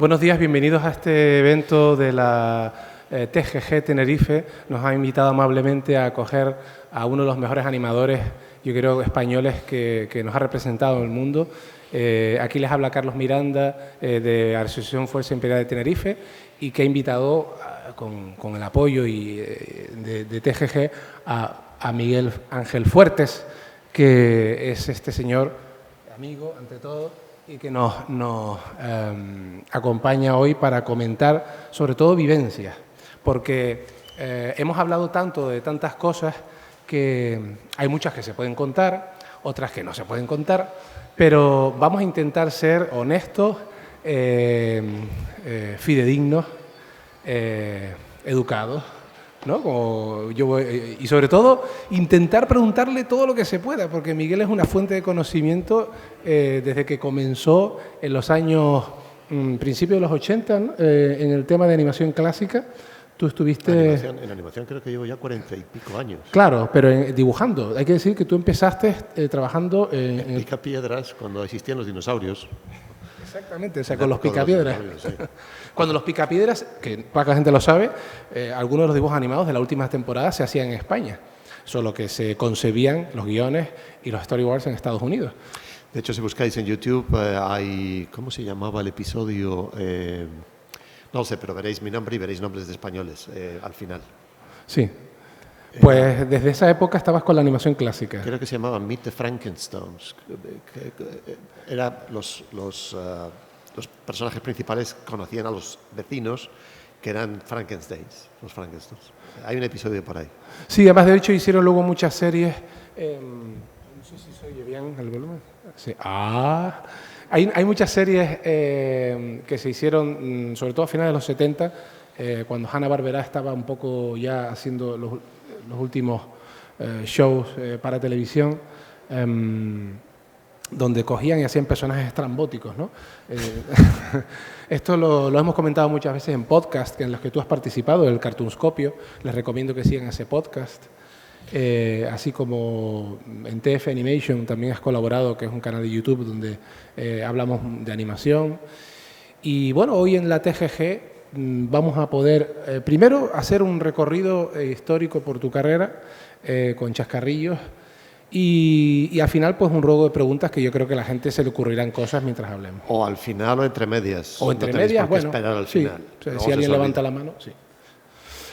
Buenos días, bienvenidos a este evento de la TGG Tenerife. Nos ha invitado amablemente a acoger a uno de los mejores animadores, yo creo, españoles que nos ha representado en el mundo. Aquí les habla Carlos Miranda de la Asociación Fuerza Imperial de Tenerife y que ha invitado con el apoyo de TGG a Miguel Ángel Fuertes, que es este señor, amigo ante todo, y que nos acompaña hoy para comentar sobre todo vivencias, porque hemos hablado tanto de tantas cosas que hay muchas que se pueden contar, otras que no se pueden contar, pero vamos a intentar ser honestos, fidedignos, educados, ¿no? Y sobre todo intentar preguntarle todo lo que se pueda, porque Miguel es una fuente de conocimiento desde que comenzó en los años principios de los 80, ¿no? En el tema de animación clásica. Tú estuviste... En animación creo que llevo ya 40 y pico años. Claro, pero dibujando. Hay que decir que tú empezaste trabajando en Picapiedras, cuando existían los dinosaurios. Exactamente, o sea, con los picapiedras. Sí. Cuando los picapiedras, que poca la gente lo sabe, algunos de los dibujos animados de la última temporada se hacían en España, solo que se concebían los guiones y los storyboards en Estados Unidos. De hecho, si buscáis en YouTube, hay... ¿Cómo se llamaba el episodio? No lo sé, pero veréis mi nombre y veréis nombres de españoles al final. Sí. Pues desde esa época estabas con la animación clásica. Creo que se llamaba Meet the Frankenstones. Era los personajes principales conocían a los vecinos que eran Frankensteins, los Frankensteins. Hay un episodio por ahí. Sí, además de hecho hicieron luego muchas series. No sé si se oye bien el volumen. Sí. Hay muchas series que se hicieron, sobre todo a finales de los 70, cuando Hanna-Barbera estaba un poco ya haciendo los últimos shows para televisión, donde cogían y hacían personajes estrambóticos, ¿no? Esto lo hemos comentado muchas veces en podcast en los que tú has participado, el Cartoonscopio. Les recomiendo que sigan ese podcast. Así como en TF Animation también has colaborado, que es un canal de YouTube donde hablamos de animación. Y bueno, hoy en la TGG vamos a poder primero hacer un recorrido histórico por tu carrera con chascarrillos y al final pues un ruego de preguntas que yo creo que a la gente se le ocurrirán cosas mientras hablemos. O al final o entre medias. O entre medias, bueno, esperar al sí, final. O sea, si alguien levanta la mano, sí.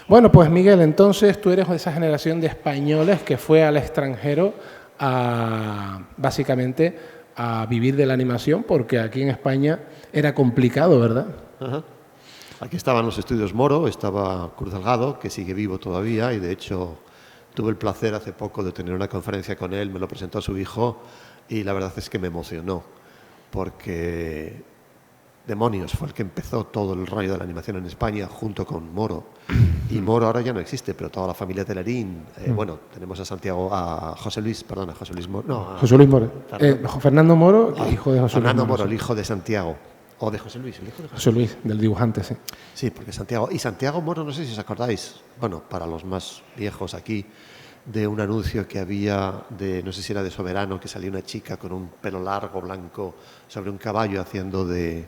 Bueno, pues Miguel, entonces tú eres de esa generación de españoles que fue al extranjero básicamente a vivir de la animación, porque aquí en España era complicado, ¿verdad? Ajá. Aquí estaban los estudios Moro, estaba Cruz Delgado, que sigue vivo todavía, y de hecho tuve el placer hace poco de tener una conferencia con él, me lo presentó a su hijo, y la verdad es que me emocionó, porque Demonios fue el que empezó todo el rollo de la animación en España junto con Moro. Y Moro ahora ya no existe, pero toda la familia Telerín, bueno, tenemos a José Luis Moro. No, José Luis Moro. Fernando Moro, hijo de José Fernando Luis Moro, el hijo de Santiago. O de José Luis, el hijo de José Luis, del dibujante, sí. Sí, porque Santiago Moro, no sé si os acordáis, bueno, para los más viejos aquí, de un anuncio que había de, no sé si era de Soberano, que salía una chica con un pelo largo, blanco, sobre un caballo haciendo de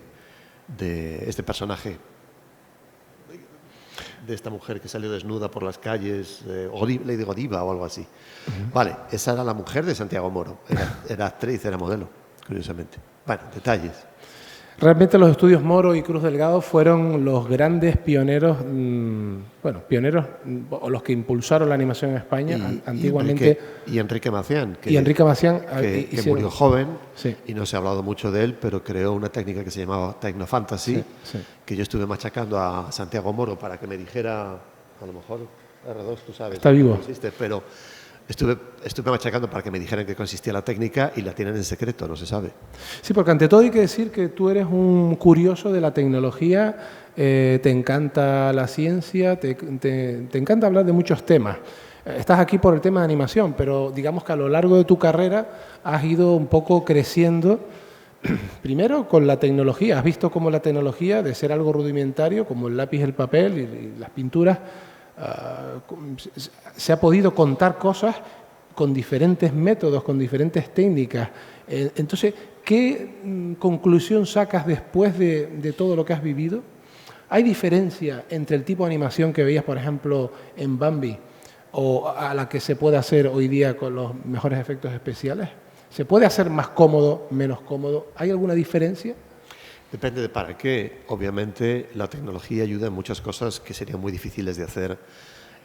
este personaje, de esta mujer que salió desnuda por las calles, Lady Godiva o algo así. Vale, esa era la mujer de Santiago Moro, era actriz, era modelo, curiosamente. Bueno, detalles. Realmente los estudios Moro y Cruz Delgado fueron los grandes pioneros, o los que impulsaron la animación en España antiguamente. Y Enrique Macián, que murió joven, sí. Y no se ha hablado mucho de él, pero creó una técnica que se llamaba Tecnofantasy, sí. Que yo estuve machacando a Santiago Moro para que me dijera, a lo mejor R2, tú sabes. Está vivo. No existe, pero estuve machacando para que me dijeran qué consistía la técnica y la tienen en secreto, no se sabe. Sí, porque ante todo hay que decir que tú eres un curioso de la tecnología, te encanta la ciencia, te encanta hablar de muchos temas. Estás aquí por el tema de animación, pero digamos que a lo largo de tu carrera has ido un poco creciendo, primero con la tecnología. Has visto cómo la tecnología, de ser algo rudimentario, como el lápiz, el papel y las pinturas, se ha podido contar cosas con diferentes métodos, con diferentes técnicas. Entonces, ¿qué conclusión sacas después de todo lo que has vivido? ¿Hay diferencia entre el tipo de animación que veías, por ejemplo, en Bambi o a la que se puede hacer hoy día con los mejores efectos especiales? ¿Se puede hacer más cómodo, menos cómodo? ¿Hay alguna diferencia? Depende de para qué. Obviamente la tecnología ayuda en muchas cosas que serían muy difíciles de hacer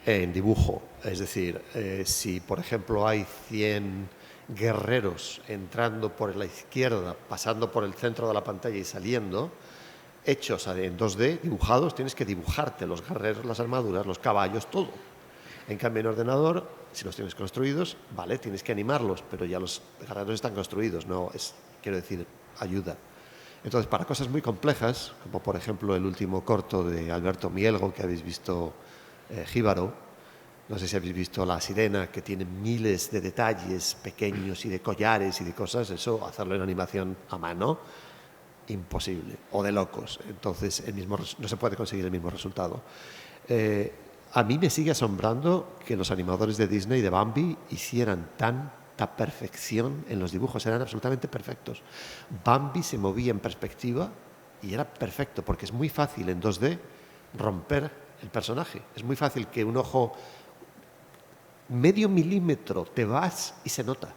en dibujo. Es decir, si por ejemplo hay 100 guerreros entrando por la izquierda, pasando por el centro de la pantalla y saliendo, hechos en 2D, dibujados, tienes que dibujarte los guerreros, las armaduras, los caballos, todo. En cambio, en ordenador, si los tienes construidos, vale, tienes que animarlos, pero ya los guerreros están construidos, no es, quiero decir, ayuda. Entonces, para cosas muy complejas, como por ejemplo el último corto de Alberto Mielgo, que habéis visto, Jíbaro, no sé si habéis visto La Sirena, que tiene miles de detalles pequeños y de collares y de cosas, eso, hacerlo en animación a mano, imposible, o de locos. Entonces, no se puede conseguir el mismo resultado. A mí me sigue asombrando que los animadores de Disney, de Bambi, hicieran tanta perfección en los dibujos, eran absolutamente perfectos. Bambi se movía en perspectiva y era perfecto, porque es muy fácil en 2D romper el personaje. Es muy fácil que un ojo medio milímetro te vas y se nota.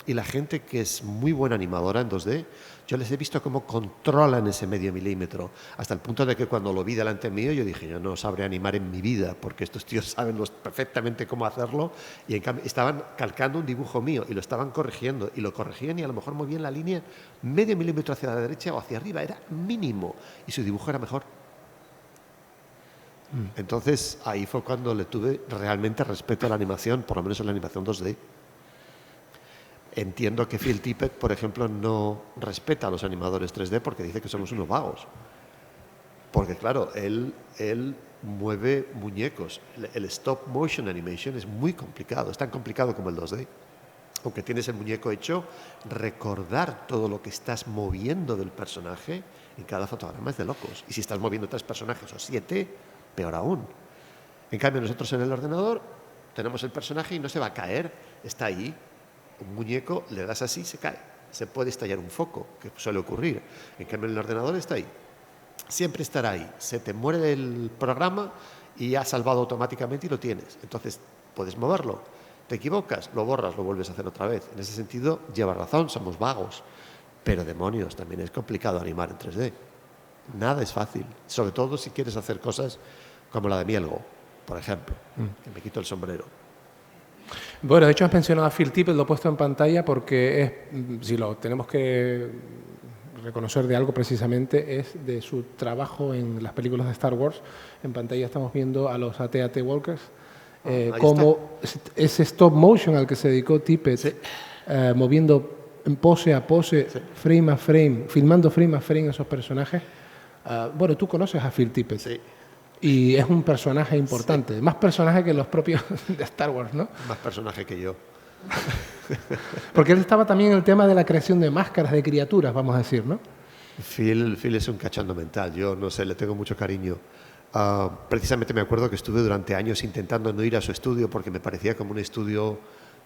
Y la gente que es muy buena animadora en 2D, yo les he visto cómo controlan ese medio milímetro, hasta el punto de que cuando lo vi delante mío, yo dije, yo no sabré animar en mi vida, porque estos tíos saben perfectamente cómo hacerlo, y en cambio estaban calcando un dibujo mío, y lo estaban corrigiendo, y lo corregían, y a lo mejor movían la línea medio milímetro hacia la derecha o hacia arriba, era mínimo, y su dibujo era mejor. Entonces, ahí fue cuando le tuve realmente respeto a la animación, por lo menos en la animación 2D. Entiendo que Phil Tippett, por ejemplo, no respeta a los animadores 3D porque dice que somos unos vagos. Porque, claro, él mueve muñecos. El stop motion animation es muy complicado, es tan complicado como el 2D. Aunque tienes el muñeco hecho, recordar todo lo que estás moviendo del personaje en cada fotograma es de locos. Y si estás moviendo 3 personajes o 7, peor aún. En cambio, nosotros en el ordenador tenemos el personaje y no se va a caer, está ahí. Un muñeco, le das así, se cae. Se puede estallar un foco, que suele ocurrir. En cambio, el ordenador está ahí. Siempre estará ahí. Se te muere el programa y ha salvado automáticamente y lo tienes. Entonces, puedes moverlo. Te equivocas, lo borras, lo vuelves a hacer otra vez. En ese sentido, lleva razón, somos vagos. Pero demonios, también es complicado animar en 3D. Nada es fácil. Sobre todo si quieres hacer cosas como la de Mielgo, por ejemplo, que me quito el sombrero. Bueno, de hecho has mencionado a Phil Tippett, lo he puesto en pantalla porque si lo tenemos que reconocer de algo precisamente, es de su trabajo en las películas de Star Wars. En pantalla estamos viendo a los AT-AT Walkers, como ese stop motion al que se dedicó Tippett, sí, moviendo pose a pose, sí, frame a frame, filmando frame a frame esos personajes. Bueno, tú conoces a Phil Tippett. Sí. Y es un personaje importante, sí, más personaje que los propios de Star Wars, ¿no? Más personaje que yo. Porque él estaba también en el tema de la creación de máscaras de criaturas, vamos a decir, ¿no? Phil es un cachondo mental, yo no sé, le tengo mucho cariño. Precisamente me acuerdo que estuve durante años intentando no ir a su estudio porque me parecía como un estudio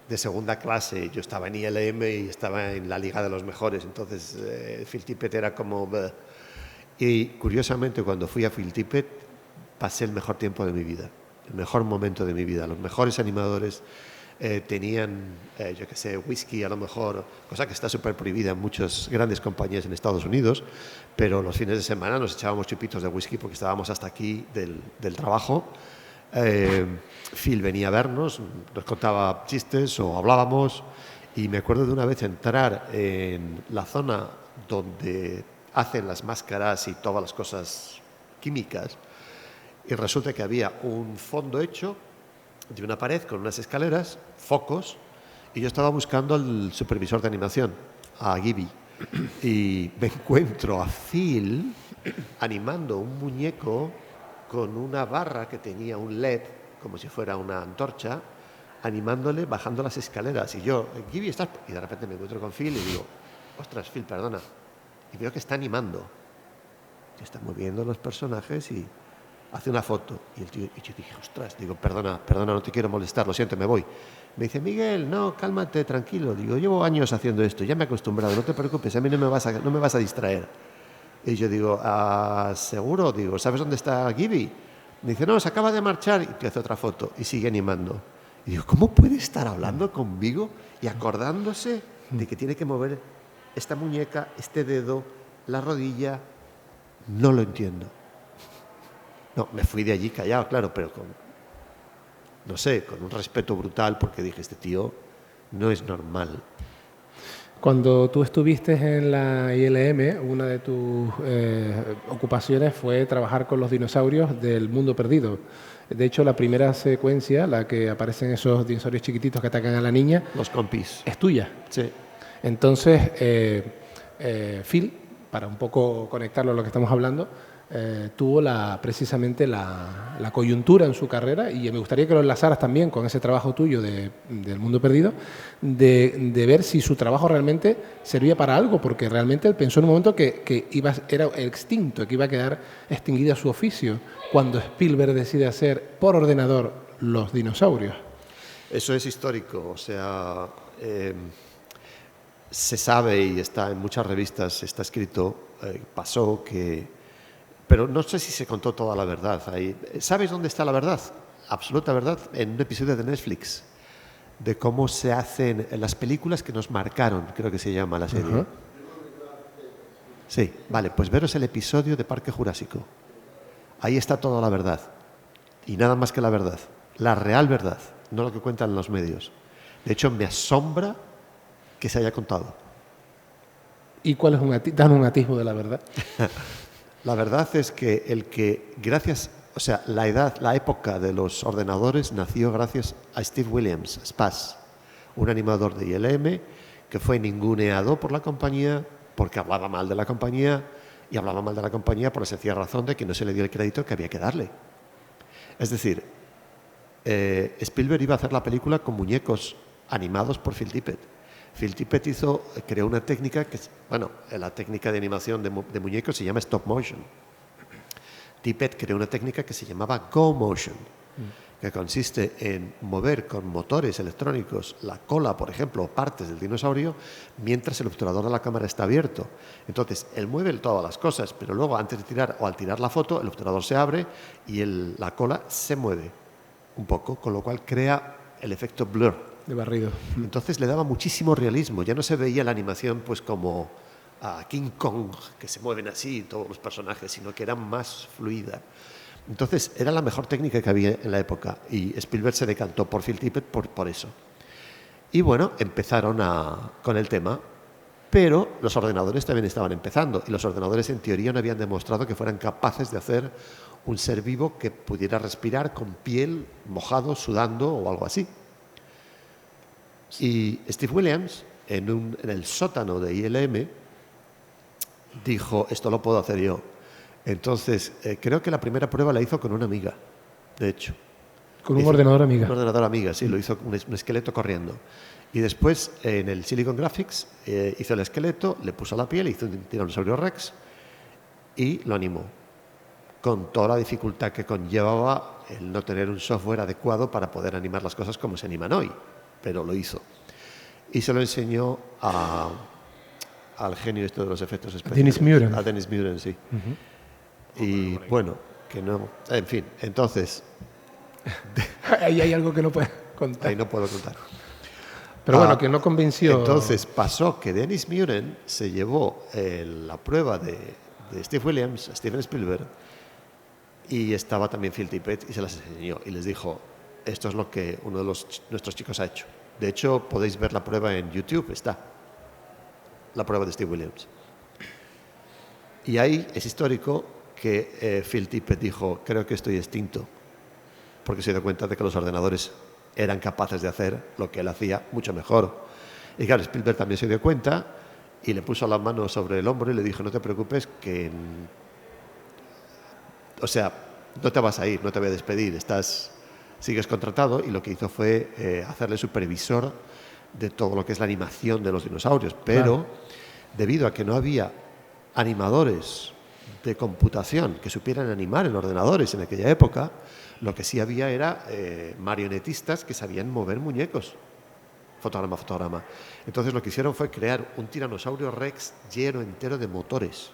de segunda clase. Yo estaba en ILM y estaba en la liga de los mejores, entonces Phil Tippett era como... Y curiosamente cuando fui a Phil Tippett pasé el mejor tiempo de mi vida, el mejor momento de mi vida. Los mejores animadores tenían, yo qué sé, whisky a lo mejor, cosa que está súper prohibida en muchas grandes compañías en Estados Unidos, pero los fines de semana nos echábamos chupitos de whisky porque estábamos hasta aquí del trabajo. Phil venía a vernos, nos contaba chistes o hablábamos, y me acuerdo de una vez entrar en la zona donde hacen las máscaras y todas las cosas químicas, y resulta que había un fondo hecho de una pared con unas escaleras, focos, y yo estaba buscando al supervisor de animación, a Gibby, y me encuentro a Phil animando un muñeco con una barra que tenía un LED, como si fuera una antorcha, animándole bajando las escaleras. Y yo, Gibby, ¿estás? Y de repente me encuentro con Phil y digo, ostras, Phil, perdona. Y veo que está animando, que está moviendo los personajes y hace una foto. Y el tío, y yo dije, ostras, digo, perdona, no te quiero molestar, lo siento, me voy. Me dice, Miguel, no, cálmate, tranquilo. Digo, llevo años haciendo esto, ya me he acostumbrado, no te preocupes, a mí no me vas a distraer. Y yo digo, ¿seguro? Digo, ¿sabes dónde está Gibby? Me dice, no, se acaba de marchar. Y te hace otra foto y sigue animando. Y digo, ¿cómo puede estar hablando conmigo y acordándose de que tiene que mover esta muñeca, este dedo, la rodilla? No lo entiendo. No, me fui de allí callado, claro, pero no sé, con un respeto brutal, porque dije, este tío no es normal. Cuando tú estuviste en la ILM, una de tus ocupaciones fue trabajar con los dinosaurios del mundo perdido. De hecho, la primera secuencia, la que aparecen esos dinosaurios chiquititos que atacan a la niña, los compis, es tuya. Sí. Entonces, Phil, para un poco conectarlo a lo que estamos hablando, tuvo precisamente la coyuntura en su carrera, y me gustaría que lo enlazaras también con ese trabajo tuyo del mundo perdido, de ver si su trabajo realmente servía para algo, porque realmente él pensó en un momento que era extinto, que iba a quedar extinguido su oficio, cuando Spielberg decide hacer por ordenador los dinosaurios. Eso es histórico, o sea, se sabe y está en muchas revistas, está escrito, pasó que... Pero no sé si se contó toda la verdad ahí. ¿Sabes dónde está la verdad? Absoluta verdad, en un episodio de Netflix, de cómo se hacen las películas que nos marcaron, creo que se llama la serie. Uh-huh. Sí, vale, pues veros el episodio de Parque Jurásico. Ahí está toda la verdad. Y nada más que la verdad. La real verdad, no lo que cuentan los medios. De hecho, me asombra que se haya contado. ¿Y cuál es dan un atisbo de la verdad? La verdad es que la época de los ordenadores nació gracias a Steve Williams, Spaz, un animador de ILM que fue ninguneado por la compañía porque hablaba mal de la compañía, y hablaba mal de la compañía por la sencilla razón de que no se le dio el crédito que había que darle. Es decir, Spielberg iba a hacer la película con muñecos animados por Phil Tippett. Phil Tippett creó una técnica la técnica de animación de muñecos se llama stop motion. Tippett creó una técnica que se llamaba go motion, que consiste en mover con motores electrónicos la cola, por ejemplo, o partes del dinosaurio, mientras el obturador de la cámara está abierto. Entonces, él mueve todas las cosas, pero luego antes de tirar o al tirar la foto, el obturador se abre y la cola se mueve un poco, con lo cual crea el efecto blur. De barrido. Entonces le daba muchísimo realismo. Ya no se veía la animación pues como a King Kong, que se mueven así todos los personajes, sino que era más fluida. Entonces era la mejor técnica que había en la época, y Spielberg se decantó por Phil Tippett por eso. Y bueno, empezaron con el tema, pero los ordenadores también estaban empezando, y los ordenadores en teoría no habían demostrado que fueran capaces de hacer un ser vivo que pudiera respirar con piel, mojado, sudando o algo así. Y Steve Williams, en el sótano de ILM, dijo, esto lo puedo hacer yo. Entonces, creo que la primera prueba la hizo con una amiga, de hecho. ¿Con un ordenador amiga? Un ordenador amiga, sí, lo hizo un esqueleto corriendo. Y después, en el Silicon Graphics, hizo el esqueleto, le puso la piel, hizo un tiranosaurio Rex y lo animó, con toda la dificultad que conllevaba el no tener un software adecuado para poder animar las cosas como se animan hoy. Pero lo hizo. Y se lo enseñó al genio de los efectos especiales. Dennis Muren. A Dennis Muren, sí. Uh-huh. Y bueno, que no... En fin, entonces... Ahí hay algo que no puedes contar. Ahí no puedo contar. Pero bueno, que no convenció... Entonces pasó que Dennis Muren se llevó la prueba de Steve Williams, a Steven Spielberg, y estaba también Phil Tippett, y se las enseñó. Y les dijo... Esto es lo que uno de nuestros chicos ha hecho. De hecho, podéis ver la prueba en YouTube, está. La prueba de Steve Williams. Y ahí es histórico que Phil Tippett dijo, creo que estoy extinto, porque se dio cuenta de que los ordenadores eran capaces de hacer lo que él hacía mucho mejor. Y claro, Spielberg también se dio cuenta y le puso la mano sobre el hombro y le dijo, no te preocupes, no te vas a ir, no te voy a despedir, sigues contratado, y lo que hizo fue hacerle supervisor de todo lo que es la animación de los dinosaurios. Pero debido a que no había animadores de computación que supieran animar en ordenadores en aquella época, lo que sí había era marionetistas que sabían mover muñecos, fotograma a fotograma. Entonces lo que hicieron fue crear un tiranosaurio Rex lleno entero de motores,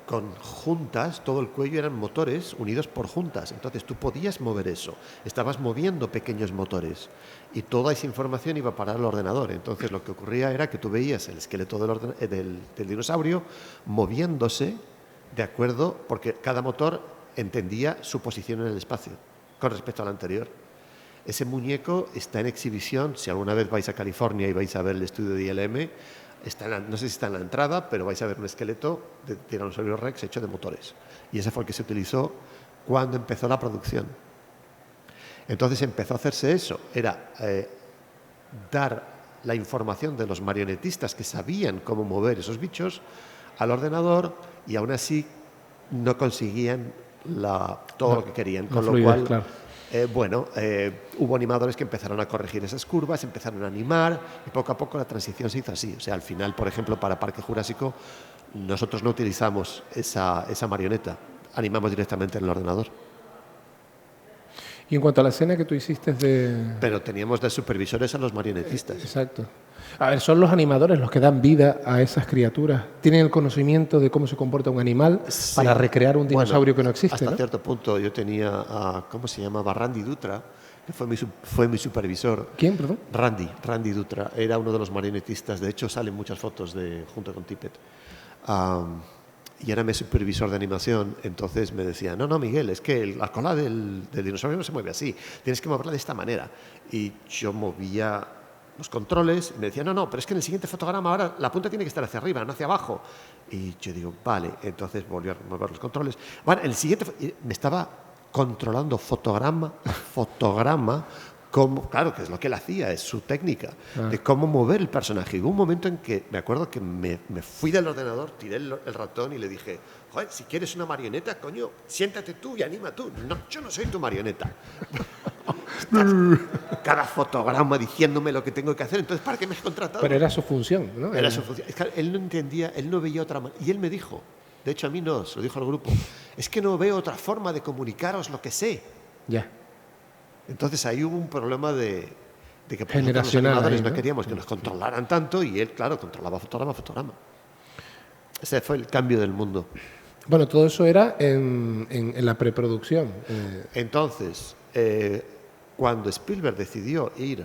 con juntas, todo el cuello eran motores unidos por juntas. Entonces tú podías mover eso, estabas moviendo pequeños motores y toda esa información iba a parar al ordenador. Entonces lo que ocurría era que tú veías el esqueleto del dinosaurio moviéndose de acuerdo, porque cada motor entendía su posición en el espacio con respecto al anterior. Ese muñeco está en exhibición. Si alguna vez vais a California y vais a ver el estudio de ILM, no sé si está en la entrada, pero vais a ver un esqueleto de tiranosaurio Rex hecho de motores. Y ese fue el que se utilizó cuando empezó la producción. Entonces empezó a hacerse eso, era dar la información de los marionetistas que sabían cómo mover esos bichos al ordenador, y aún así no conseguían todo lo que querían, con lo cual... Claro. Hubo animadores que empezaron a corregir esas curvas, empezaron a animar, y poco a poco la transición se hizo así. O sea, al final, por ejemplo, para Parque Jurásico, nosotros no utilizamos esa marioneta, animamos directamente en el ordenador. Y en cuanto a la escena que tú hiciste de... Pero teníamos de supervisores a los marionetistas. Exacto. A ver, son los animadores los que dan vida a esas criaturas. Tienen el conocimiento de cómo se comporta un animal, sí, para recrear un dinosaurio que no existe. Hasta cierto punto. Yo tenía a, ¿cómo se llamaba? Randy Dutra, que fue mi supervisor. ¿Quién, perdón? Randy Dutra. Era uno de los marionetistas. De hecho, salen muchas fotos junto con Tippett. Y era mi supervisor de animación. Entonces me decía, no, Miguel, es que la cola del dinosaurio no se mueve así. Tienes que moverla de esta manera. Y yo movía los controles, y me decía, no, pero es que en el siguiente fotograma ahora la punta tiene que estar hacia arriba, no hacia abajo. Y yo digo, vale, entonces volví a mover los controles. Bueno, el siguiente me estaba controlando fotograma a fotograma, claro, que es lo que él hacía, es su técnica, de cómo mover el personaje. Y hubo un momento en que me acuerdo que me fui del ordenador, tiré el ratón y le dije, joder, si quieres una marioneta, coño, siéntate tú y anima tú. No, yo no soy tu marioneta. Cada fotograma diciéndome lo que tengo que hacer, entonces ¿para qué me has contratado? Pero era su función, ¿no? Era su función. Es que él no entendía, él no veía otra manera. Y él me dijo, de hecho a mí no, se lo dijo al grupo, es que no veo otra forma de comunicaros lo que sé. Ya. Entonces ahí hubo un problema de que generacional, los animadores ahí, ¿no? no queríamos que nos controlaran tanto, y él, claro, controlaba fotograma a fotograma. Ese fue el cambio del mundo. Bueno, todo eso era en la preproducción. Entonces, cuando Spielberg decidió ir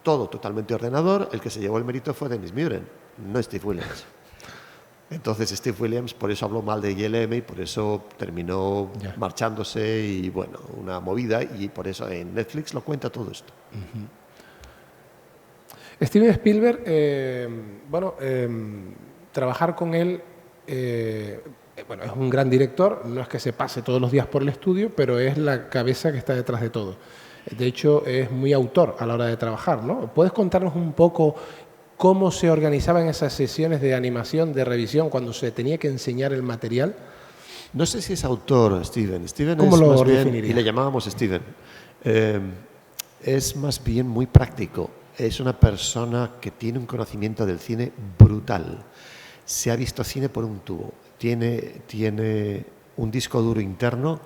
todo totalmente ordenador, el que se llevó el mérito fue Dennis Muren, no Steve Williams. Entonces Steve Williams por eso habló mal de ILM y por eso terminó marchándose, y bueno, una movida, y por eso en Netflix lo cuenta todo esto. Steven Spielberg, trabajar con él, bueno, es un gran director, no es que se pase todos los días por el estudio, pero es la cabeza que está detrás de todo. De hecho, es muy autor a la hora de trabajar, ¿no? ¿Puedes contarnos un poco cómo se organizaban esas sesiones de animación, de revisión, cuando se tenía que enseñar el material? No sé si es autor, Steven. ¿Cómo es lo más bien, definiría? y le llamábamos Steven. Es más bien muy práctico. Es una persona que tiene un conocimiento del cine brutal. Se ha visto cine por un tubo. Tiene un disco duro interno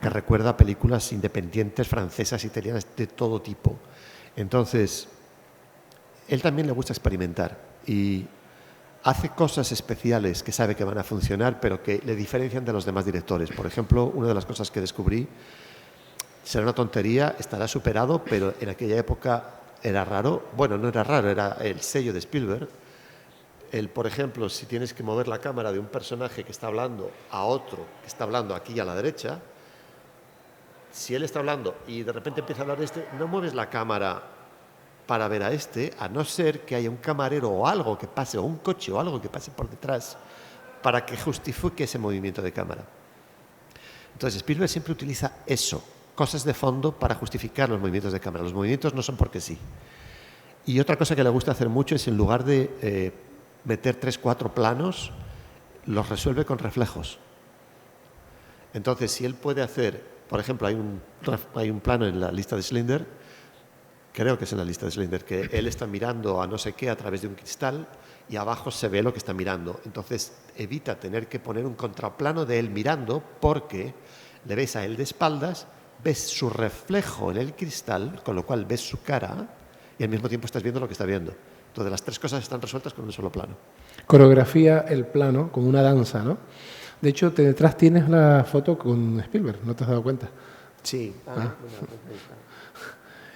que recuerda a películas independientes, francesas, italianas, de todo tipo. Entonces, él también le gusta experimentar y hace cosas especiales que sabe que van a funcionar, pero que le diferencian de los demás directores. Por ejemplo, una de las cosas que descubrí, será una tontería, estará superado, pero en aquella época era raro. Bueno, no era raro, era el sello de Spielberg. Por ejemplo, si tienes que mover la cámara de un personaje que está hablando a otro que está hablando aquí a la derecha, si él está hablando y de repente empieza a hablar de este, no mueves la cámara para ver a este, a no ser que haya un camarero o algo que pase, o un coche o algo que pase por detrás, para que justifique ese movimiento de cámara. Entonces Spielberg siempre utiliza eso, cosas de fondo, para justificar los movimientos de cámara. Los movimientos no son porque sí. Y otra cosa que le gusta hacer mucho es, en lugar de meter 3, 4 planos, los resuelve con reflejos. Entonces, si él puede hacer, por ejemplo, hay un plano en la lista de Schindler, creo que es en la lista de Schindler, que él está mirando a no sé qué a través de un cristal, y abajo se ve lo que está mirando. Entonces evita tener que poner un contraplano de él mirando, porque le ves a él de espaldas, ves su reflejo en el cristal, con lo cual ves su cara y al mismo tiempo estás viendo lo que está viendo. Entonces las tres cosas están resueltas con un solo plano. Coreografía el plano con una danza, ¿no? De hecho, detrás tienes la foto con Spielberg, ¿no te has dado cuenta? Sí.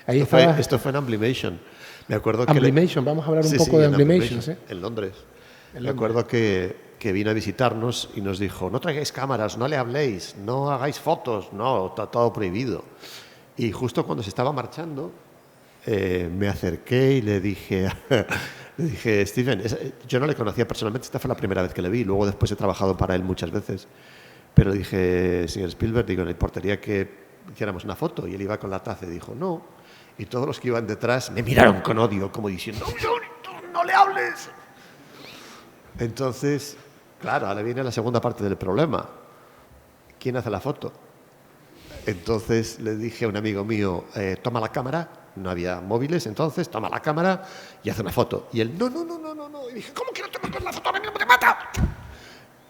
Ahí Esto fue en Amblimation. Me acuerdo que Amblimation, vamos a hablar un poco de Amblimation, ¿sí? En Londres. Me acuerdo que vino a visitarnos y nos dijo, no traigáis cámaras, no le habléis, no hagáis fotos, no, está todo prohibido. Y justo cuando se estaba marchando, me acerqué y le dije, Steven, yo no le conocía personalmente, esta fue la primera vez que le vi, luego después he trabajado para él muchas veces, pero dije, señor Spielberg, digo, ¿le importaría que hiciéramos una foto? Y él iba con la taza y dijo, no. Y todos los que iban detrás me miraron con odio, como diciendo, no le hables. Entonces, claro, ahora viene la segunda parte del problema. ¿Quién hace la foto? Entonces le dije a un amigo mío, toma la cámara. No había móviles, entonces toma la cámara y hace una foto. Y él, no. Y dije, ¿cómo que no te metes la foto? ¡A mí no te mata!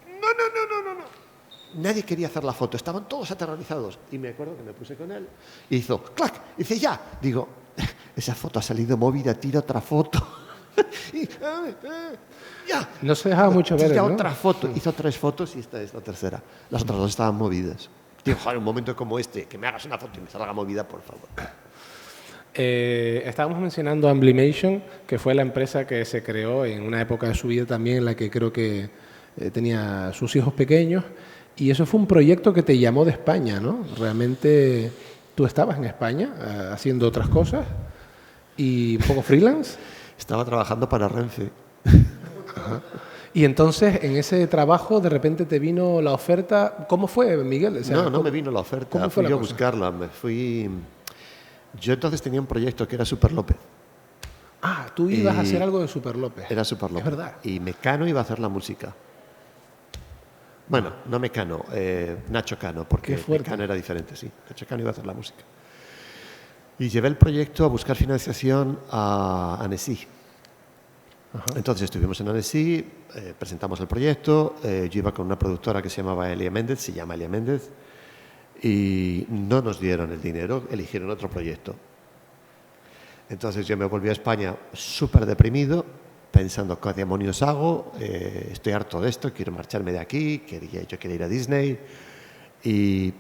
No. Nadie quería hacer la foto, estaban todos aterrorizados. Y me acuerdo que me puse con él y hizo, ¡clac! Y dice, ya. Digo, esa foto ha salido movida, tira otra foto. Y, ya. No se dejaba mucho ver, Tira ¿no? otra foto. Hizo 3 fotos y esta es la tercera. Las otras 2 estaban movidas. Digo, joder, un momento como este, que me hagas una foto y me salga movida, por favor. Estábamos mencionando Amblimation, que fue la empresa que se creó en una época de su vida también en la que creo que tenía sus hijos pequeños, y eso fue un proyecto que te llamó de España, ¿no? Realmente tú estabas en España haciendo otras cosas y un poco freelance. Estaba trabajando para Renfe. Ajá. Y entonces en ese trabajo de repente te vino la oferta. ¿Cómo fue, Miguel? O sea, no me vino la oferta, ¿cómo fue fui la yo a cosa? buscarla. Yo entonces tenía un proyecto que era Super López. Ah, tú ibas a hacer algo de Super López. Era Super López. Es verdad. Y Mecano iba a hacer la música. Bueno, no Mecano, Nacho Cano, porque Mecano era diferente, sí. Nacho Cano iba a hacer la música. Y llevé el proyecto a buscar financiación a Annecy. Ajá. Entonces estuvimos en Annecy, presentamos el proyecto, yo iba con una productora que se llamaba Elia Méndez, se llama Elia Méndez, y no nos dieron el dinero, eligieron otro proyecto. Entonces yo me volví a España súper deprimido, pensando, ¿qué demonios hago? Estoy harto de esto, quiero marcharme de aquí, yo quería ir a Disney. Y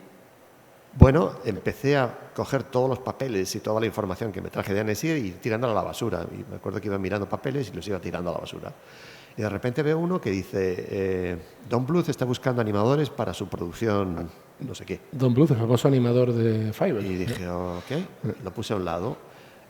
bueno, empecé a coger todos los papeles y toda la información que me traje de Annecy y tirándola a la basura. Y me acuerdo que iba mirando papeles y los iba tirando a la basura. Y de repente veo uno que dice, Don Bluth está buscando animadores para su producción, no sé qué. Don Bluth, el famoso animador de Fiverr. Y dije, ok, lo puse a un lado.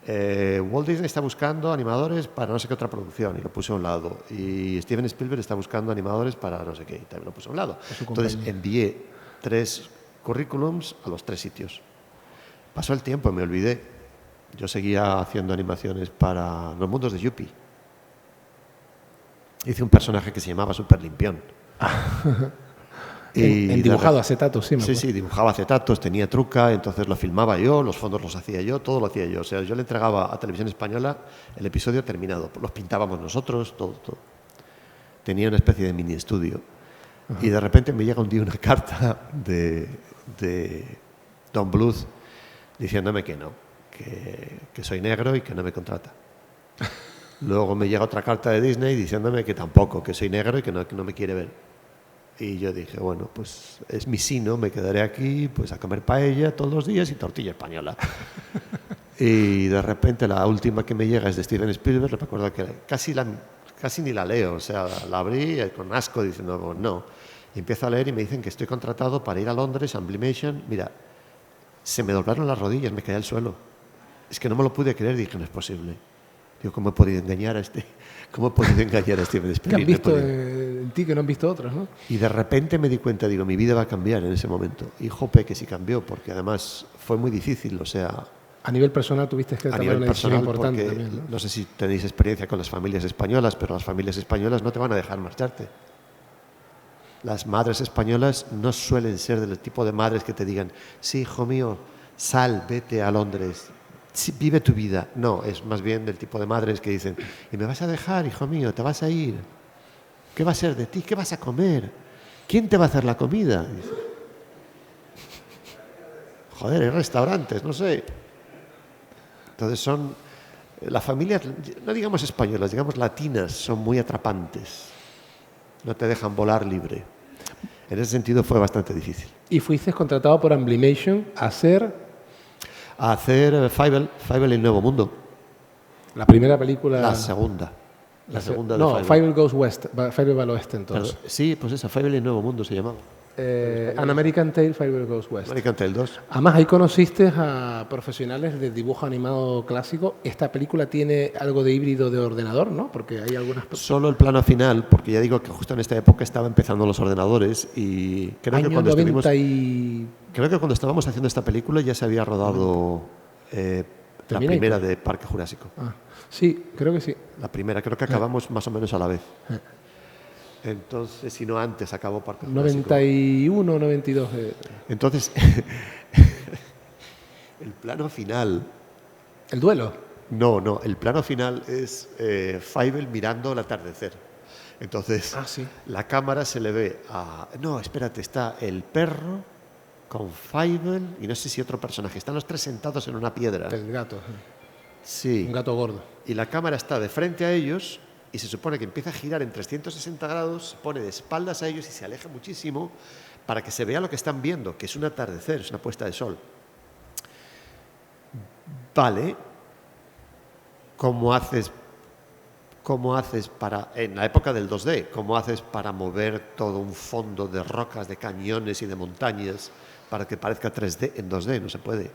Walt Disney está buscando animadores para no sé qué otra producción y lo puse a un lado. Y Steven Spielberg está buscando animadores para no sé qué y también lo puse a un lado. Entonces envié 3 currículums a los 3 sitios. Pasó el tiempo, me olvidé. Yo seguía haciendo animaciones para los mundos de Yuppie. Hice un personaje que se llamaba Super Limpión. En dibujado acetatos, sí, me acuerdo. Sí, dibujaba acetatos, tenía truca, entonces lo filmaba yo, los fondos los hacía yo, todo lo hacía yo. O sea, yo le entregaba a Televisión Española el episodio terminado, los pintábamos nosotros, todo. Tenía una especie de mini estudio. Y de repente me llega un día una carta de Don Bluth diciéndome que no, que soy negro y que no me contrata. Luego me llega otra carta de Disney diciéndome que tampoco, que soy negro y que no me quiere ver. Y yo dije, bueno, pues es mi sino, me quedaré aquí pues a comer paella todos los días y tortilla española. Y de repente la última que me llega es de Steven Spielberg, recuerdo que casi ni la leo, o sea, la abrí con asco diciendo no. Y empiezo a leer y me dicen que estoy contratado para ir a Londres, a Amblimation. Mira, se me doblaron las rodillas, me caí al suelo. Es que no me lo pude creer, dije, no es posible. Digo, ¿cómo he podido engañar a Steven Spielberg? Que han visto en ti que no han visto otros, ¿no? Y de repente me di cuenta, digo, mi vida va a cambiar en ese momento. Y jope, que sí cambió, porque además fue muy difícil, o sea... A nivel personal tuviste que tomar una decisión importante también, ¿no? No sé si tenéis experiencia con las familias españolas, pero las familias españolas no te van a dejar marcharte. Las madres españolas no suelen ser del tipo de madres que te digan, sí, hijo mío, sal, vete a Londres. Sí, vive tu vida. No, es más bien del tipo de madres que dicen, ¿y me vas a dejar, hijo mío? ¿Te vas a ir? ¿Qué va a ser de ti? ¿Qué vas a comer? ¿Quién te va a hacer la comida? Y dice, joder, hay restaurantes, no sé. Entonces son... Las familias, no digamos españolas, digamos latinas, son muy atrapantes. No te dejan volar libre. En ese sentido fue bastante difícil. Y fuiste contratado por Amblimation a hacer A hacer Fievel y el Nuevo Mundo. la primera película... La segunda. La segunda de No, Fievel. Fievel Goes West, Fievel va al oeste entonces. Sí, pues esa, Fievel y el Nuevo Mundo se llamaba. An American Tail, Fievel Goes West. American Tail 2. Además, ahí conociste a profesionales de dibujo animado clásico. Esta película tiene algo de híbrido de ordenador, ¿no? Porque hay algunas... Solo el plano final, porque ya digo que justo en esta época estaba empezando los ordenadores y creo Año que cuando 90 y... creo que cuando estábamos haciendo esta película ya se había rodado la Terminator. primera de Parque Jurásico. Ah, sí, creo que sí. La primera, creo que acabamos más o menos a la vez. Entonces, si no antes, acabó Parque Jurásico. 91, 92. Entonces, el plano final... ¿El duelo? No, el plano final es Fievel mirando el atardecer. Entonces, Sí. la cámara se le ve a... No, espérate, está el perro con Fievel y no sé si otro personaje. Están los tres sentados en una piedra. El gato. Sí. Un gato gordo. Y la cámara está de frente a ellos y se supone que empieza a girar en 360 grados, se pone de espaldas a ellos y se aleja muchísimo para que se vea lo que están viendo, que es un atardecer, es una puesta de sol. Vale, ¿cómo haces para, en la época del 2D, cómo haces para mover todo un fondo de rocas, de cañones y de montañas para que parezca 3D en 2D? No se puede.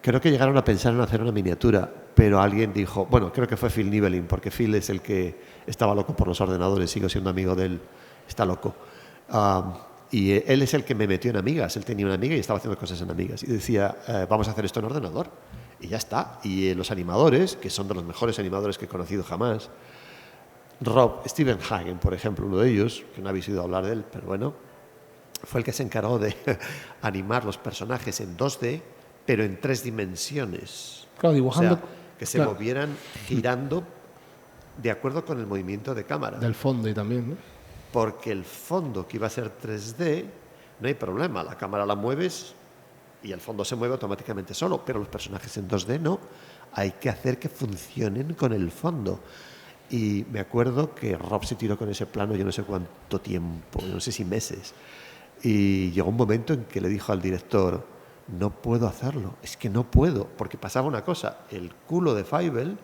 Creo que llegaron a pensar en hacer una miniatura, pero alguien dijo, bueno, creo que fue Phil Nivelin, porque Phil es el que estaba loco por los ordenadores, sigo siendo amigo de él, está loco. Y él es el que me metió en Amigas, él tenía una Amiga y estaba haciendo cosas en Amigas. Y decía, vamos a hacer esto en ordenador. Y ya está. Y los animadores, que son de los mejores animadores que he conocido jamás, Stephen Hagen, por ejemplo, uno de ellos, que no habéis oído hablar de él, pero bueno, fue el que se encargó de animar los personajes en 2D, pero en 3 dimensiones. Claro, dibujando... O sea, que se movieran girando de acuerdo con el movimiento de cámara. Del fondo y también, ¿no? Porque el fondo, que iba a ser 3D, no hay problema. La cámara la mueves y el fondo se mueve automáticamente solo, pero los personajes en 2D no. Hay que hacer que funcionen con el fondo. Y me acuerdo que Rob se tiró con ese plano yo no sé cuánto tiempo, no sé si meses. Y llegó un momento en que le dijo al director, no puedo hacerlo, es que no puedo, porque pasaba una cosa, el culo de Fievel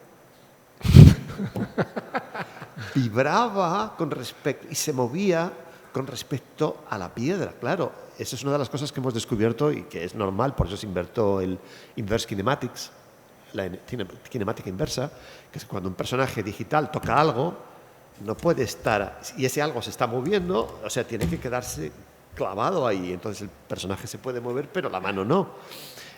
vibraba con respecto y se movía con respecto a la piedra, claro. Esa es una de las cosas que hemos descubierto y que es normal, por eso se inventó el Inverse Kinematics, la cinemática inversa, que es cuando un personaje digital toca algo, no puede estar, y ese algo se está moviendo, o sea, tiene que quedarse clavado ahí, entonces el personaje se puede mover, pero la mano no.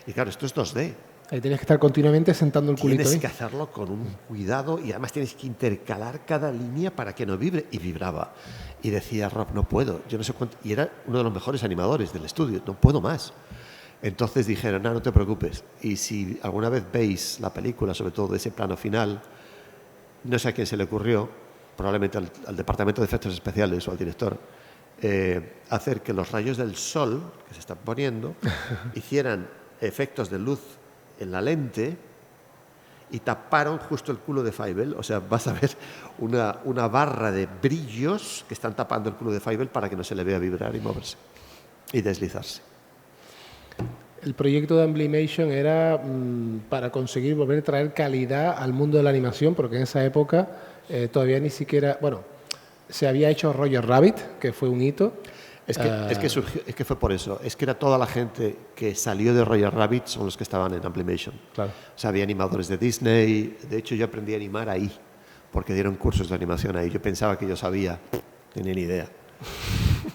Y claro, esto es 2D. Ahí tienes que estar continuamente sentando el culito. Tienes que hacerlo con un cuidado y además tienes que intercalar cada línea para que no vibre. Y vibraba. Y decía Rob, no puedo, yo no sé cuánto. Y era uno de los mejores animadores del estudio, no puedo más. Entonces dijeron, no te preocupes. Y si alguna vez veis la película, sobre todo de ese plano final, no sé a quién se le ocurrió, probablemente al departamento de efectos especiales o al director, hacer que los rayos del sol que se están poniendo hicieran efectos de luz en la lente y taparon justo el culo de Fievel. O sea, vas a ver una barra de brillos que están tapando el culo de Fievel para que no se le vea vibrar y moverse y deslizarse. El proyecto de Amblimation era para conseguir volver a traer calidad al mundo de la animación, porque en esa época todavía ni siquiera... Bueno, se había hecho Roger Rabbit, que fue un hito. Es que fue por eso. Es que era toda la gente que salió de Roger Rabbit son los que estaban en Amblimation. Claro. O sea, había animadores de Disney. De hecho, yo aprendí a animar ahí, porque dieron cursos de animación ahí. Yo pensaba que yo sabía, tenía ni idea.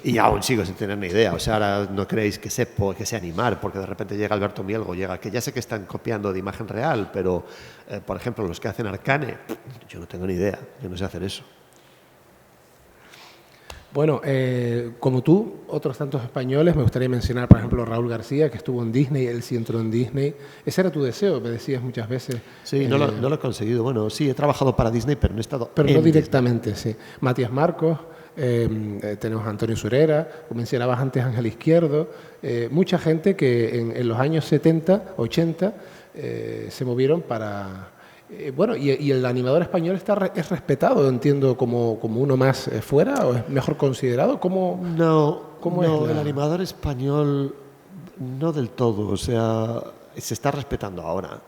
Y aún sigo sin tener ni idea. O sea, ahora no creéis que sé animar, porque de repente llega Alberto Mielgo, que ya sé que están copiando de imagen real, pero, por ejemplo, los que hacen Arcane, yo no tengo ni idea. Yo no sé hacer eso. Bueno, como tú, otros tantos españoles, me gustaría mencionar, por ejemplo, Raúl García, que estuvo en Disney, él sí entró en Disney. Ese era tu deseo, me decías muchas veces. Sí, no lo he conseguido. Bueno, sí, he trabajado para Disney, pero no he estado Pero en no Disney. directamente, sí. Matías Marcos, tenemos a Antonio Surera, mencionabas antes Ángel Izquierdo, mucha gente que en los años 70, 80 se movieron para... bueno, y el animador español es respetado, entiendo, como uno más fuera, o es mejor considerado. No, ¿Cómo no, es el animador español no del todo. O sea, se está respetando ahora.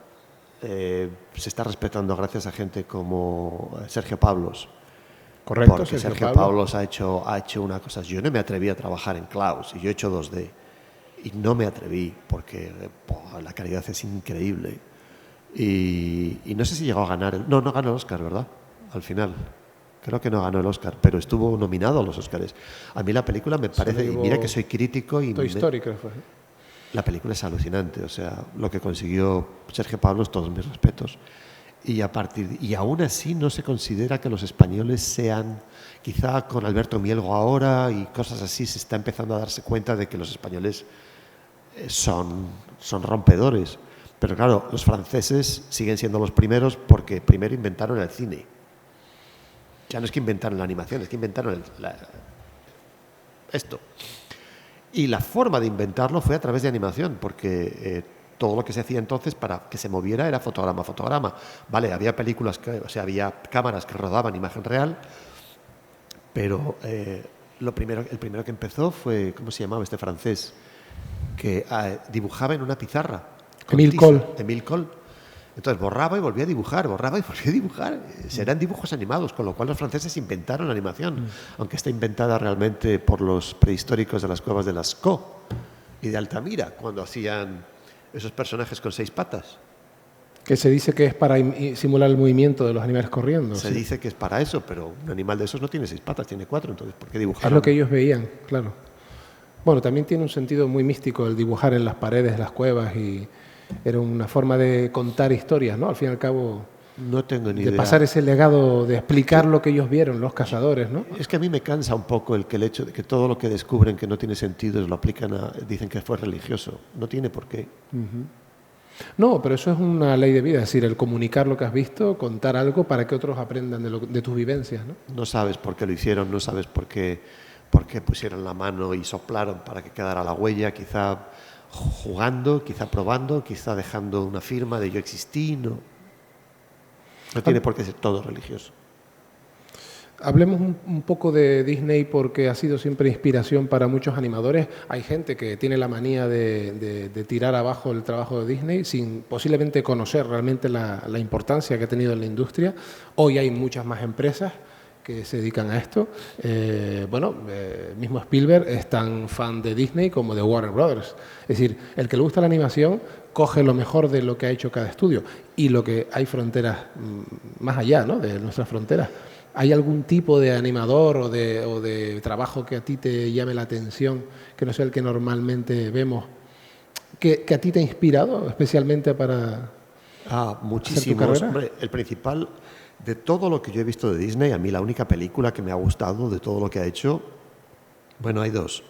Se está respetando gracias a gente como Sergio Pablos. Correcto, Porque Sergio Pablo. Pablos ha hecho una cosa. Yo no me atreví a trabajar en Klaus y yo he hecho 2D. Y no me atreví porque la calidad es increíble. Y no sé si llegó a ganar. No ganó el Oscar, ¿verdad? Al final. Creo que no ganó el Oscar, pero estuvo nominado a los Oscars. A mí la película me parece, y mira que soy crítico y Toy Story, creo que fue. la película es alucinante, o sea, lo que consiguió Sergio Pablos, todos mis respetos. Y aún así no se considera que los españoles sean, quizá con Alberto Mielgo ahora y cosas así, se está empezando a darse cuenta de que los españoles son rompedores. Pero claro, los franceses siguen siendo los primeros porque primero inventaron el cine. Ya no es que inventaron la animación, es que inventaron esto. Y la forma de inventarlo fue a través de animación, porque todo lo que se hacía entonces para que se moviera era fotograma, fotograma. Vale, había películas, había cámaras que rodaban imagen real, pero el primero que empezó fue, ¿cómo se llamaba este francés? Que dibujaba en una pizarra. Émile Cohl. Émile Cohl. Entonces borraba y volvía a dibujar, borraba y volvía a dibujar. Serán dibujos animados, con lo cual los franceses inventaron la animación, aunque está inventada realmente por los prehistóricos de las cuevas de Lascaux y de Altamira, cuando hacían esos personajes con 6 patas. Que se dice que es para simular el movimiento de los animales corriendo. Se dice que es para eso, pero un animal de esos no tiene 6 patas, tiene 4, entonces ¿por qué dibujar? Es lo que ellos veían, claro. Bueno, también tiene un sentido muy místico el dibujar en las paredes de las cuevas y era una forma de contar historias, ¿no? Al fin y al cabo, no tengo ni idea. De pasar ese legado, de explicar lo que ellos vieron, los cazadores, ¿no? Es que a mí me cansa un poco el hecho de que todo lo que descubren que no tiene sentido lo aplican dicen que fue religioso. No tiene por qué. No, pero eso es una ley de vida, es decir, el comunicar lo que has visto, contar algo para que otros aprendan de tus vivencias, ¿no? No sabes por qué lo hicieron, no sabes por qué pusieron la mano y soplaron para que quedara la huella, quizá jugando, quizá probando, quizá dejando una firma de yo existí, no tiene por qué ser todo religioso. Hablemos un poco de Disney porque ha sido siempre inspiración para muchos animadores. Hay gente que tiene la manía de tirar abajo el trabajo de Disney sin posiblemente conocer realmente la importancia que ha tenido en la industria. Hoy hay muchas más empresas que se dedican a esto. Mismo Spielberg es tan fan de Disney como de Warner Brothers. Es decir, el que le gusta la animación coge lo mejor de lo que ha hecho cada estudio y lo que hay fronteras más allá, ¿no?, de nuestras fronteras. ¿Hay algún tipo de animador o de trabajo que a ti te llame la atención, que no sea el que normalmente vemos, que a ti te ha inspirado especialmente para muchísimos. hacer tu carrera? Hombre, el principal de todo lo que yo he visto de Disney, a mí la única película que me ha gustado de todo lo que ha hecho, bueno, hay 2,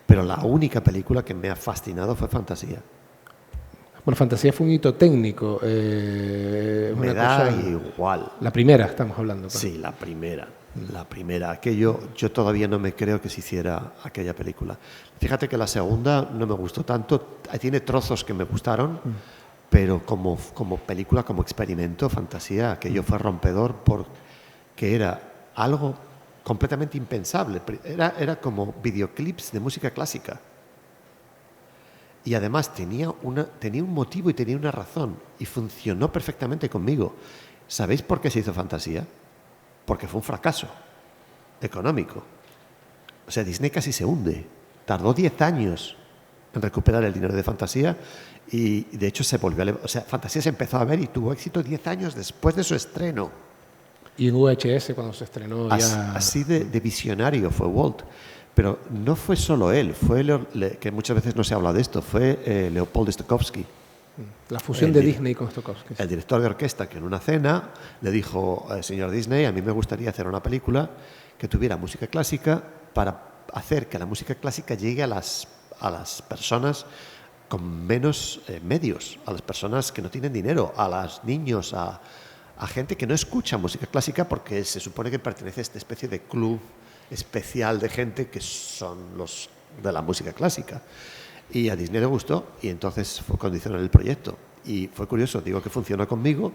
pero la única película que me ha fascinado fue Fantasía. Bueno, Fantasía fue un hito técnico. Me da igual. La primera estamos hablando. Pues. Sí, la primera. Aquello, yo todavía no me creo que se hiciera aquella película. Fíjate que la segunda no me gustó tanto. Tiene trozos que me gustaron, pero como película, como experimento, Fantasía, aquello fue rompedor porque era algo completamente impensable. Era como videoclips de música clásica. Y además tenía un motivo y tenía una razón. Y funcionó perfectamente conmigo. ¿Sabéis por qué se hizo Fantasía? Porque fue un fracaso económico. O sea, Disney casi se hunde. Tardó 10 años en recuperar el dinero de Fantasía y de hecho se volvió a... O sea, Fantasía se empezó a ver y tuvo éxito 10 años después de su estreno. Y en VHS cuando se estrenó ya... Así de visionario fue Walt. Pero no fue solo él, que muchas veces no se habla de esto, fue Leopold Stokowski. La fusión de Disney con Stokowski. El director de orquesta, que en una cena le dijo, señor Disney, a mí me gustaría hacer una película que tuviera música clásica para hacer que la música clásica llegue a las personas con menos medios, a las personas que no tienen dinero, a los niños, a gente que no escucha música clásica porque se supone que pertenece a esta especie de club especial de gente que son los de la música clásica. Y a Disney le gustó y entonces fue condicional el proyecto. Y fue curioso, digo que funcionó conmigo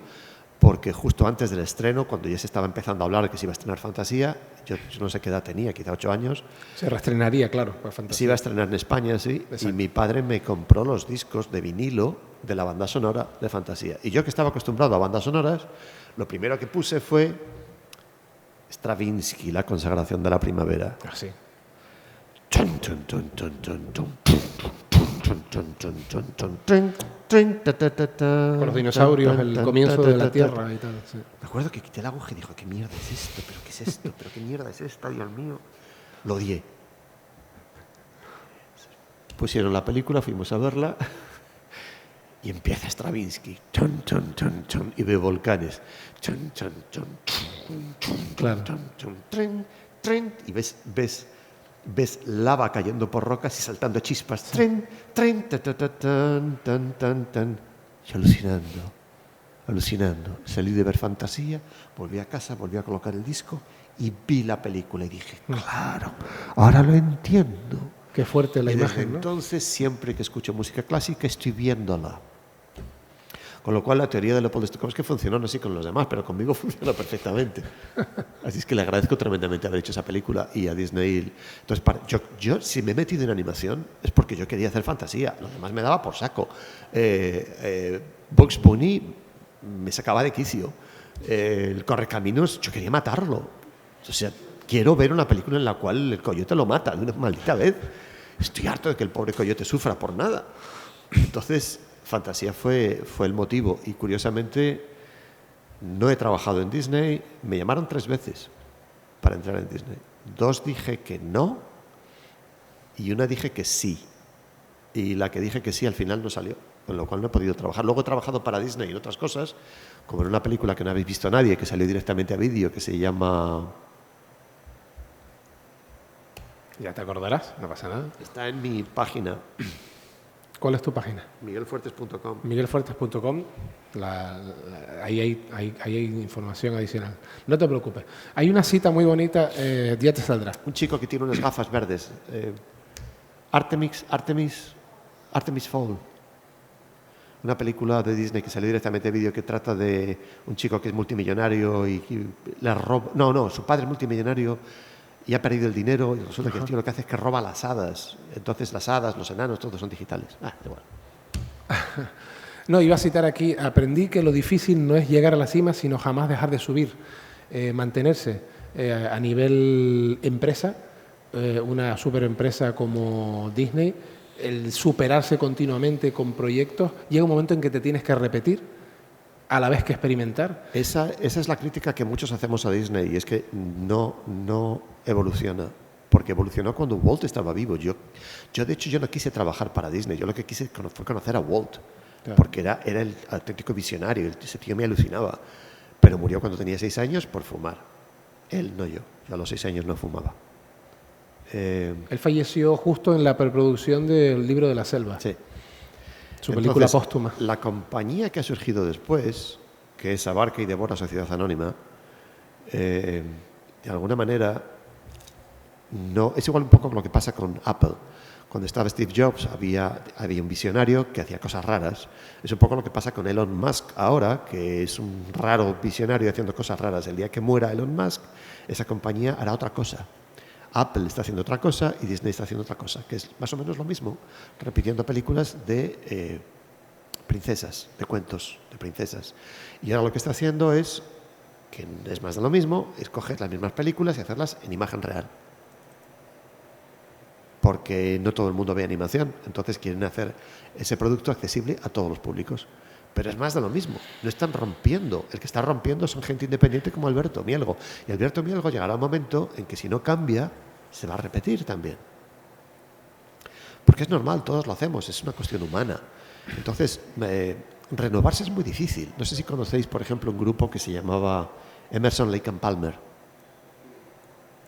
porque justo antes del estreno, cuando ya se estaba empezando a hablar de que se iba a estrenar Fantasía, yo no sé qué edad tenía, quizá 8 años. Se reestrenaría, claro, para Fantasía. Se iba a estrenar en España, sí. Exacto. Y mi padre me compró los discos de vinilo de la banda sonora de Fantasía. Y yo, que estaba acostumbrado a bandas sonoras, lo primero que puse fue Stravinsky, La consagración de la primavera. Ah, sí. Con los dinosaurios, el comienzo de la Tierra y tal. Sí. Me acuerdo que quité la aguja y dijo, ¿qué mierda es esto? ¿Pero qué es esto? ¿Pero qué mierda es esta? Dios mío. Lo odié. Pusieron la película, fuimos a verla y empieza Stravinsky. Chon, chon, chon, chon, y veo volcanes. Chon, chon, chon, chon, chon, Claro. chon, chon, tren, tren, y ves lava cayendo por rocas y saltando chispas. Tren, tren, ta, ta, ta, tan, tan, tan, tan. Y alucinando. Salí de ver Fantasía, volví a casa, volví a colocar el disco y vi la película y dije, claro, ahora lo entiendo. Qué fuerte la Y desde imagen, ¿no? entonces, siempre que escucho música clásica, estoy viéndola. Con lo cual, la teoría de Leopold Stokowski funcionó, no sé con los demás, pero conmigo funcionó perfectamente. Así es que le agradezco tremendamente haber hecho esa película y a Disney. Entonces, yo si me he metido en animación es porque yo quería hacer fantasía. Lo demás me daba por saco. Bugs Bunny me sacaba de quicio. El Correcaminos, yo quería matarlo. O sea, quiero ver una película en la cual el coyote lo mata de una maldita vez. Estoy harto de que el pobre coyote sufra por nada. Entonces, Fantasía fue el motivo. Y curiosamente, no he trabajado en Disney. Me llamaron 3 veces para entrar en Disney. 2 dije que no y una dije que sí. Y la que dije que sí al final no salió, con lo cual no he podido trabajar. Luego he trabajado para Disney en otras cosas, como en una película que no habéis visto nadie, que salió directamente a vídeo, que se llama... Ya te acordarás, no pasa nada. Está en mi página, ¿Cuál es tu página? miguelfuertes.com. miguelfuertes.com. Ahí hay información adicional. No te preocupes. Hay una cita muy bonita, ya te saldrá. Un chico que tiene unas gafas verdes. Artemis Fowl. Una película de Disney que salió directamente a vídeo que trata de un chico que es multimillonario y le roba... No, su padre es multimillonario y ha perdido el dinero y resulta que el tío lo que hace es que roba las hadas. Entonces las hadas, los enanos, todos son digitales. Da igual. No, iba a citar aquí, aprendí que lo difícil no es llegar a la cima, sino jamás dejar de subir, mantenerse a nivel empresa, una superempresa como Disney, el superarse continuamente con proyectos, llega un momento en que te tienes que repetir a la vez que experimentar. Esa es la crítica que muchos hacemos a Disney, y es que no evoluciona, porque evolucionó cuando Walt estaba vivo. Yo de hecho, yo no quise trabajar para Disney, yo lo que quise fue conocer a Walt, claro, porque era el auténtico visionario, ese tío me alucinaba, pero murió cuando tenía 6 años por fumar. Él, no yo a los 6 años no fumaba. Él falleció justo en la preproducción del Libro de la Selva. Sí. Su película Entonces, póstuma. La compañía que ha surgido después, que es Abarca y Devora Sociedad Anónima, de alguna manera, no es igual un poco lo que pasa con Apple. Cuando estaba Steve Jobs había un visionario que hacía cosas raras. Es un poco lo que pasa con Elon Musk ahora, que es un raro visionario haciendo cosas raras. El día que muera Elon Musk, esa compañía hará otra cosa. Apple está haciendo otra cosa y Disney está haciendo otra cosa, que es más o menos lo mismo, repitiendo películas de princesas, de cuentos de princesas. Y ahora lo que está haciendo es, que es más de lo mismo, es coger las mismas películas y hacerlas en imagen real. Porque no todo el mundo ve animación, entonces quieren hacer ese producto accesible a todos los públicos. Pero es más de lo mismo, no están rompiendo. El que está rompiendo son gente independiente como Alberto Mielgo. Y Alberto Mielgo llegará un momento en que si no cambia, se va a repetir también. Porque es normal, todos lo hacemos, es una cuestión humana. Entonces, renovarse es muy difícil. No sé si conocéis, por ejemplo, un grupo que se llamaba Emerson, Lake and Palmer.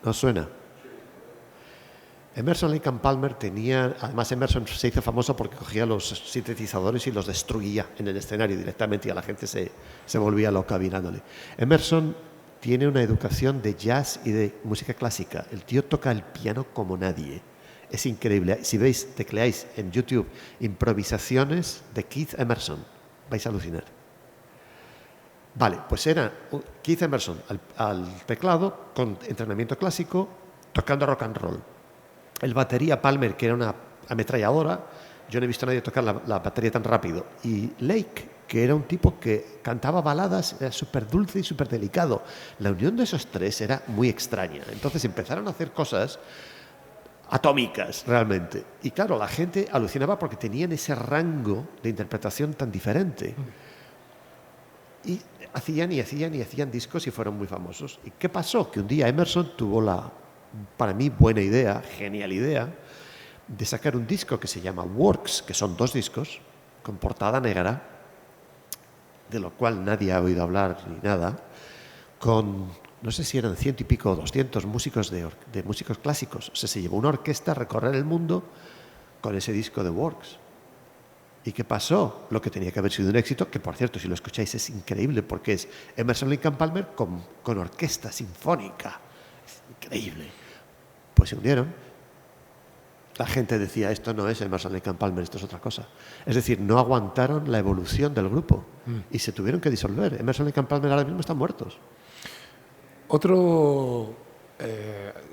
¿No os suena? Emerson, Lake and Palmer tenía, además Emerson se hizo famoso porque cogía los sintetizadores y los destruía en el escenario directamente y a la gente se volvía loca mirándole. Emerson tiene una educación de jazz y de música clásica. El tío toca el piano como nadie. Es increíble. Si veis, tecleáis en YouTube improvisaciones de Keith Emerson, vais a alucinar. Vale, pues era Keith Emerson al teclado, con entrenamiento clásico, tocando rock and roll. El batería Palmer, que era una ametralladora, yo no he visto a nadie tocar la batería tan rápido. Y Lake, que era un tipo que cantaba baladas, era súper dulce y súper delicado. La unión de esos tres era muy extraña. Entonces empezaron a hacer cosas atómicas, realmente. Y claro, la gente alucinaba porque tenían ese rango de interpretación tan diferente. Y hacían discos y fueron muy famosos. ¿Y qué pasó? Que un día Emerson tuvo para mí, buena idea, genial idea, de sacar un disco que se llama Works, que son 2 discos, con portada negra, de lo cual nadie ha oído hablar ni nada, con, no sé si eran 100 y pico o 200 músicos de músicos clásicos. O sea, se llevó una orquesta a recorrer el mundo con ese disco de Works. ¿Y qué pasó? Lo que tenía que haber sido un éxito, que por cierto, si lo escucháis es increíble, porque es Emerson, Lake and Palmer con orquesta sinfónica. Es increíble. Pues se unieron. La gente decía, esto no es Emerson, Lake and Palmer, esto es otra cosa. Es decir, no aguantaron la evolución del grupo y se tuvieron que disolver. Emerson, Lake and Palmer ahora mismo están muertos. Otro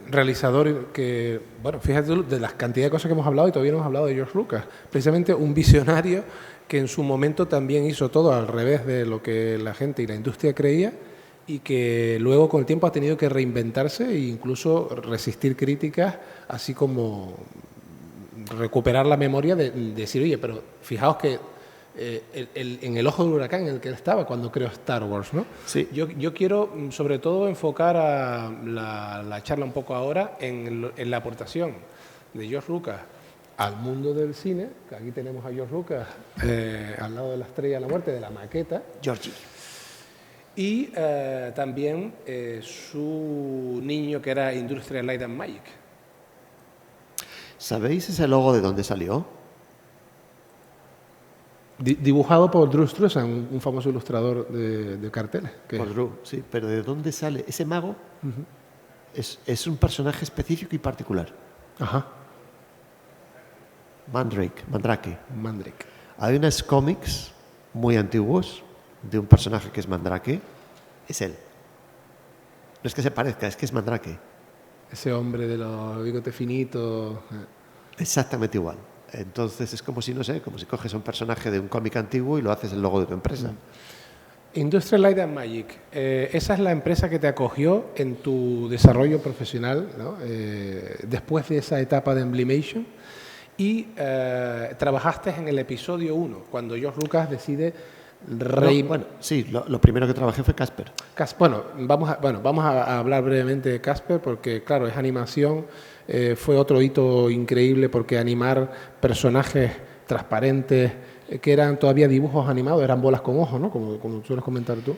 realizador que, bueno, fíjate de las cantidad de cosas que hemos hablado y todavía no hemos hablado de George Lucas, precisamente un visionario que en su momento también hizo todo al revés de lo que la gente y la industria creía y que luego con el tiempo ha tenido que reinventarse e incluso resistir críticas, así como recuperar la memoria de decir, oye, pero fijaos que en el ojo del huracán en el que él estaba cuando creó Star Wars, ¿no? Sí. Yo quiero sobre todo enfocar a la charla un poco ahora en la aportación de George Lucas al mundo del cine, que aquí tenemos a George Lucas al lado de la Estrella de la Muerte, de la maqueta. Georgie. Y también su niño que era Industrial Light and Magic. ¿Sabéis ese logo de dónde salió? Dibujado por Drew Struzan, un famoso ilustrador de carteles. Por Drew, sí, pero ¿de dónde sale? Ese mago es un personaje específico y particular. Ajá. Mandrake. Mandrake. Hay unos cómics muy antiguos de un personaje que es Mandrake. Es él. No es que se parezca, es que es Mandrake. Ese hombre de los bigotes finitos. Exactamente igual. Entonces es como si, no sé, como si coges a un personaje de un cómic antiguo y lo haces el logo de tu empresa. Industrial Light and Magic, esa es la empresa que te acogió en tu desarrollo profesional, ¿no? Después de esa etapa de Emblemation, y trabajaste en el episodio 1, cuando George Lucas decide Bueno, sí, lo primero que trabajé fue Casper. Bueno, vamos a hablar brevemente de Casper porque, claro, es animación. Fue otro hito increíble porque animar personajes transparentes que eran todavía dibujos animados, eran bolas con ojos, ¿no? Como sueles comentar tú.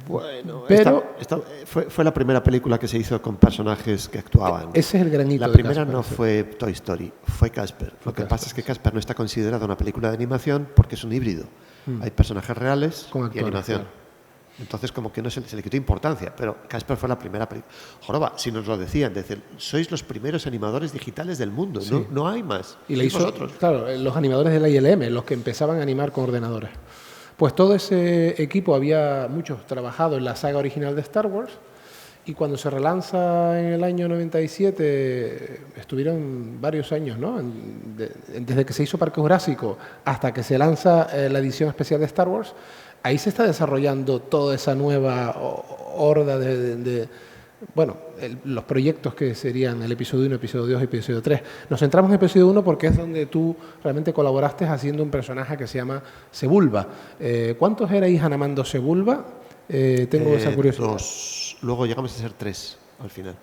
Bueno, pero esta fue la primera película que se hizo con personajes que actuaban. Ese es el granito. La primera no fue Toy Story, fue Casper. Lo que pasa es que Casper no está considerada una película de animación porque es un híbrido. Hay personajes reales y animación. Claro. Entonces, como que no se le quitó importancia, pero Casper fue la primera película. Joroba, si nos lo decían, sois los primeros animadores digitales del mundo, sí. no hay más. Y le hizo, vosotros. Claro, los animadores de la ILM, los que empezaban a animar con ordenadores. Pues todo ese equipo, había muchos trabajado en la saga original de Star Wars, y cuando se relanza en el año 97, estuvieron varios años, ¿no? Desde que se hizo Parque Jurásico hasta que se lanza la edición especial de Star Wars, ahí se está desarrollando toda esa nueva horda los proyectos que serían el episodio 1, episodio 2 y episodio 3. Nos centramos en el episodio 1 porque es donde tú realmente colaboraste haciendo un personaje que se llama Sebulba. ¿Cuántos erais animando Sebulba? Tengo esa curiosidad. 2. Luego llegamos a ser 3 al final.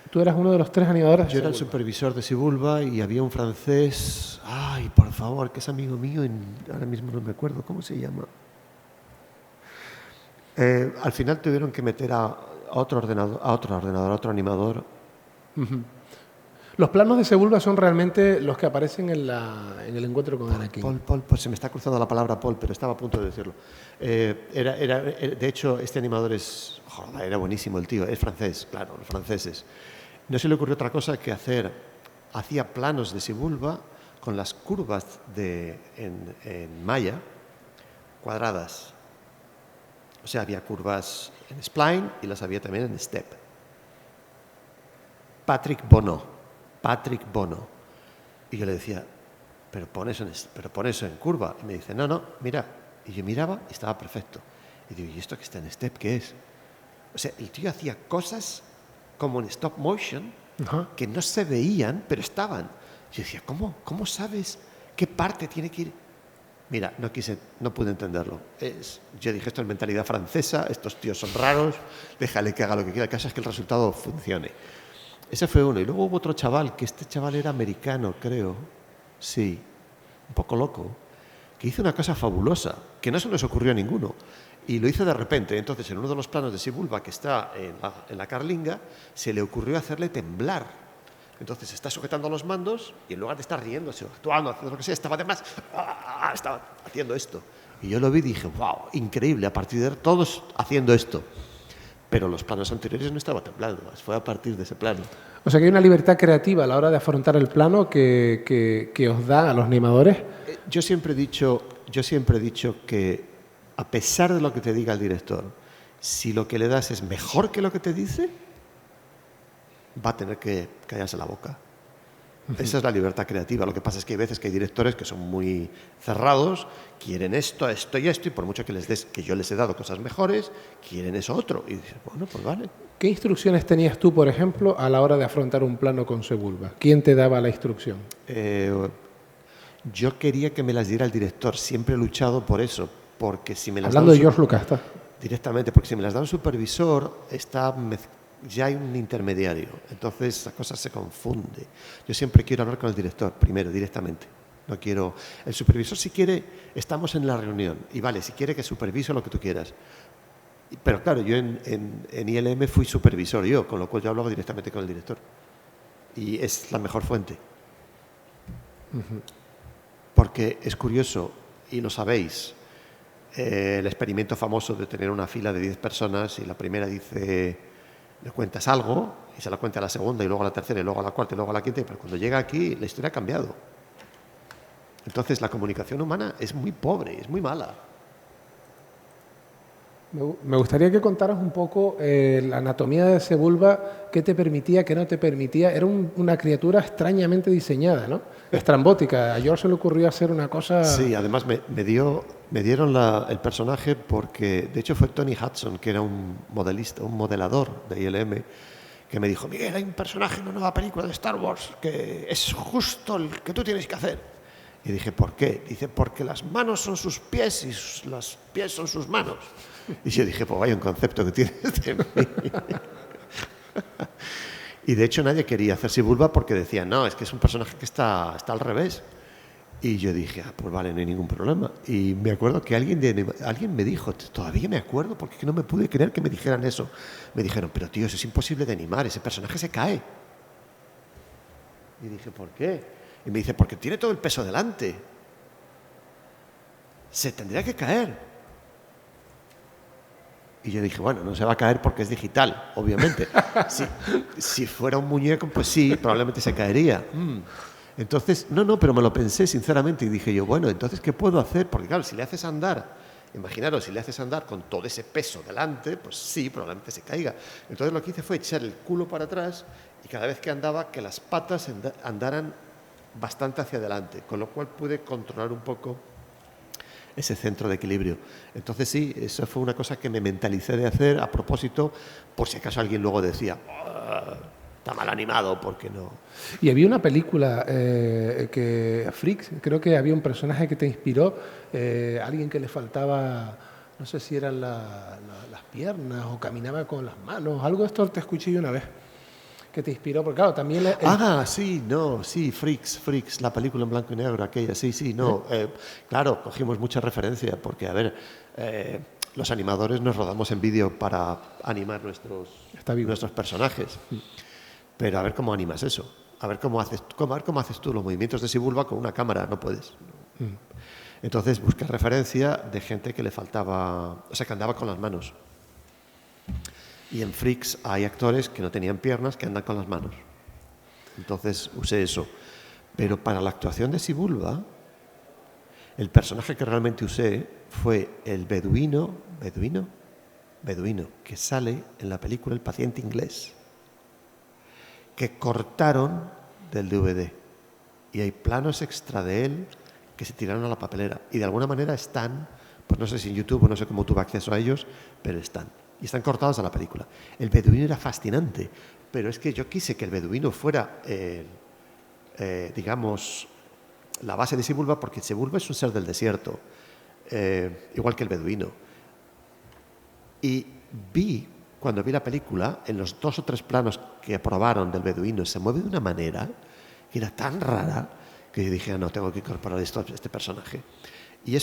Tú eras uno de los 3 animadores de Yo era el Sebulba. supervisor de Sebulba y había un francés, ay, por favor, que es amigo mío, ahora mismo no me acuerdo, ¿cómo se llama? Al final tuvieron que meter a otro ordenador, a otro animador. Los planos de Sebulba son realmente los que aparecen en el encuentro con Anakin. Paul, pues se me está cruzando la palabra Paul, pero estaba a punto de decirlo. De hecho, este animador joder, era buenísimo el tío, es francés, claro, los franceses. No se le ocurrió otra cosa que hacía planos de Sebulba con las curvas en Maya cuadradas. O sea, había curvas en spline y las había también en step. Patrick Bono. Y yo le decía, pero pon eso en curva. Y me dice, no, mira. Y yo miraba y estaba perfecto. Y digo, ¿y esto que está en step qué es? O sea, el tío hacía cosas como en stop motion que no se veían, pero estaban. Yo decía, ¿cómo sabes qué parte tiene que ir? Mira, no pude entenderlo. Yo dije, esto es mentalidad francesa, estos tíos son raros, déjale que haga lo que quiera, el caso es que el resultado funcione. Ese fue uno. Y luego hubo otro chaval, que este chaval era americano, creo. Sí, un poco loco, que hizo una cosa fabulosa, que no se les ocurrió a ninguno. Y lo hizo de repente. Entonces, en uno de los planos de Sebulba, que está en la carlinga, se le ocurrió hacerle temblar. Entonces está sujetando los mandos y en lugar de estar riéndose, actuando, haciendo lo que sea, estaba estaba haciendo esto. Y yo lo vi y dije, wow, increíble, a partir de todos haciendo esto. Pero los planos anteriores no estaba temblando, fue a partir de ese plano. O sea que hay una libertad creativa a la hora de afrontar el plano que os da a los animadores. Yo siempre he dicho que a pesar de lo que te diga el director, si lo que le das es mejor que lo que te dice, va a tener que callarse la boca. Esa es la libertad creativa. Lo que pasa es que hay veces que hay directores que son muy cerrados, quieren esto y esto, y por mucho que yo les he dado cosas mejores, quieren eso otro. Y dices, bueno, pues vale. ¿Qué instrucciones tenías tú, por ejemplo, a la hora de afrontar un plano con Sebulba? ¿Quién te daba la instrucción? Yo quería que me las diera el director. Siempre he luchado por eso, porque si me las Hablando de George Lucas, ¿está? Directamente, porque si me las da un supervisor, ya hay un intermediario, entonces la cosa se confunde. Yo siempre quiero hablar con el director, primero, directamente. No quiero... El supervisor, si quiere, estamos en la reunión, y vale, si quiere que supervise lo que tú quieras. Pero claro, yo en ILM fui supervisor yo, con lo cual yo hablaba directamente con el director. Y es la mejor fuente. Porque es curioso, y lo sabéis, el experimento famoso de tener una fila de 10 personas y la primera dice... Le cuentas algo y se la cuenta a la segunda y luego a la tercera y luego a la cuarta y luego a la quinta, pero cuando llega aquí la historia ha cambiado. Entonces la comunicación humana es muy pobre, es muy mala. Me gustaría que contaras un poco la anatomía de Sebulba, qué te permitía, qué no te permitía. Era una criatura extrañamente diseñada, ¿no? Estrambótica. A George se le ocurrió hacer una cosa... Sí, además me dieron el personaje porque, de hecho, fue Tony Hudson, que era un modelador de ILM, que me dijo, Miguel, hay un personaje en una nueva película de Star Wars que es justo el que tú tienes que hacer. Y dije, ¿por qué? Dice, porque las manos son sus pies y los pies son sus manos. Y yo dije, pues vaya un concepto que tienes de mí. Y de hecho nadie quería hacer Sebulba porque decían, no, es que es un personaje que está al revés. Y yo dije, pues vale, no hay ningún problema. Y me acuerdo que alguien me dijo, todavía me acuerdo porque no me pude creer que me dijeran eso. Me dijeron, pero tío, eso es imposible de animar, ese personaje se cae. Y dije, ¿por qué? Y me dice, porque tiene todo el peso delante. Se tendría que caer. Y yo dije, bueno, no se va a caer porque es digital, obviamente. Si fuera un muñeco, pues sí, probablemente se caería. Entonces, no, pero me lo pensé sinceramente y dije yo, bueno, entonces, ¿qué puedo hacer? Porque claro, si le haces andar, imaginaros, si le haces andar con todo ese peso delante, pues sí, probablemente se caiga. Entonces lo que hice fue echar el culo para atrás y cada vez que andaba, que las patas andaran bastante hacia adelante, con lo cual pude controlar un poco ese centro de equilibrio. Entonces sí, eso fue una cosa que me mentalicé de hacer a propósito, por si acaso alguien luego decía, está mal animado, ¿por qué no? Y había una película Freaks, creo que había un personaje que te inspiró, alguien que le faltaba, no sé si eran las piernas o caminaba con las manos, algo de esto te escuché yo una vez, que te inspiró, porque claro, también... Sí, Freaks, la película en blanco y negro, aquella, sí, no. Claro, cogimos mucha referencia, porque, a ver, los animadores nos rodamos en vídeo para animar nuestros personajes. Pero a ver cómo animas eso. A ver cómo haces tú los movimientos de Sibulba con una cámara, no puedes. Entonces busqué referencia de gente que le faltaba, o sea, que andaba con las manos. Y en Freaks hay actores que no tenían piernas que andan con las manos. Entonces usé eso. Pero para la actuación de Sibulba, el personaje que realmente usé fue el beduino que sale en la película El paciente inglés, que cortaron del DVD. Y hay planos extra de él que se tiraron a la papelera. Y de alguna manera están, pues no sé si en YouTube o no sé cómo tuve acceso a ellos, pero están. Y están cortados a la película. El beduino era fascinante, pero es que yo quise que el beduino fuera, digamos, la base de Sibulba, porque Sibulba es un ser del desierto, igual que el beduino. Y cuando vi la película, en los 2 o 3 planos que aprobaron del beduino, se mueve de una manera que era tan rara que yo dije, no, tengo que incorporar este personaje. Y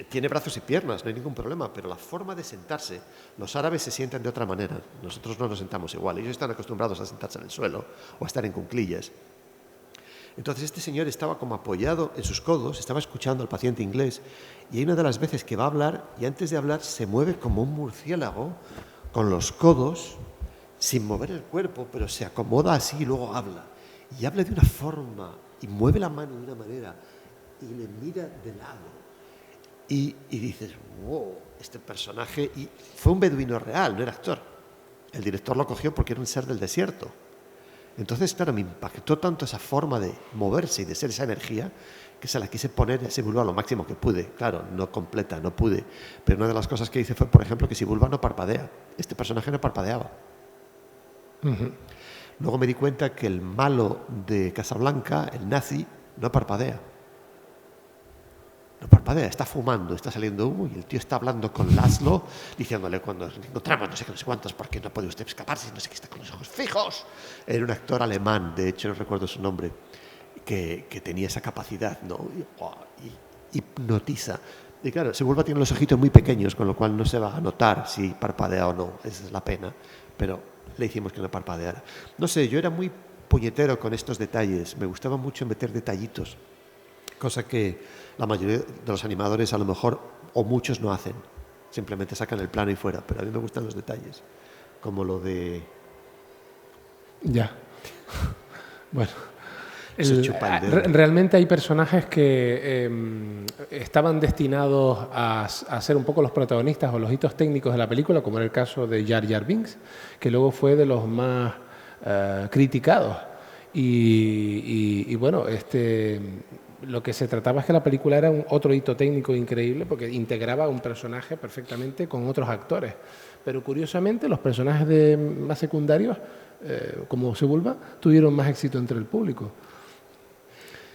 tiene brazos y piernas, no hay ningún problema, pero la forma de sentarse, los árabes se sientan de otra manera, nosotros no nos sentamos igual, ellos están acostumbrados a sentarse en el suelo o a estar en cuclillas. Entonces este señor estaba como apoyado en sus codos, estaba escuchando al paciente inglés, y hay una de las veces que va a hablar y antes de hablar se mueve como un murciélago con los codos, sin mover el cuerpo, pero se acomoda así y luego habla. Y habla de una forma y mueve la mano de una manera y le mira de lado. Y dices, wow, este personaje... Y fue un beduino real, no era actor. El director lo cogió porque era un ser del desierto. Entonces, claro, me impactó tanto esa forma de moverse y de ser esa energía que se la quise poner a Sibulba lo máximo que pude. Claro, no completa, no pude. Pero una de las cosas que hice fue, por ejemplo, que Sibulba no parpadea. Este personaje no parpadeaba. Luego me di cuenta que el malo de Casablanca, el nazi, no parpadea. No parpadea, está fumando, está saliendo humo y el tío está hablando con Laszlo, diciéndole cuando nos encontramos, no sé qué, no sé cuántos, ¿por qué no puede usted escaparse? No sé qué, está con los ojos fijos. Era un actor alemán, de hecho no recuerdo su nombre, que tenía esa capacidad, ¿no? Y hipnotiza. Y claro, Sibulba tiene los ojitos muy pequeños, con lo cual no se va a notar si parpadea o no, esa es la pena. Pero le hicimos que no parpadeara. No sé, yo era muy puñetero con estos detalles, me gustaba mucho meter detallitos, cosa que la mayoría de los animadores a lo mejor o muchos no hacen, simplemente sacan el plano y fuera, pero a mí me gustan los detalles, como lo de... Ya. Bueno. Realmente hay personajes que estaban destinados a ser un poco los protagonistas o los hitos técnicos de la película, como era el caso de Jar Jar Binks, que luego fue de los más criticados. Y bueno, lo que se trataba es que la película era otro hito técnico increíble porque integraba a un personaje perfectamente con otros actores. Pero curiosamente los personajes más secundarios, como Sibulba, tuvieron más éxito entre el público.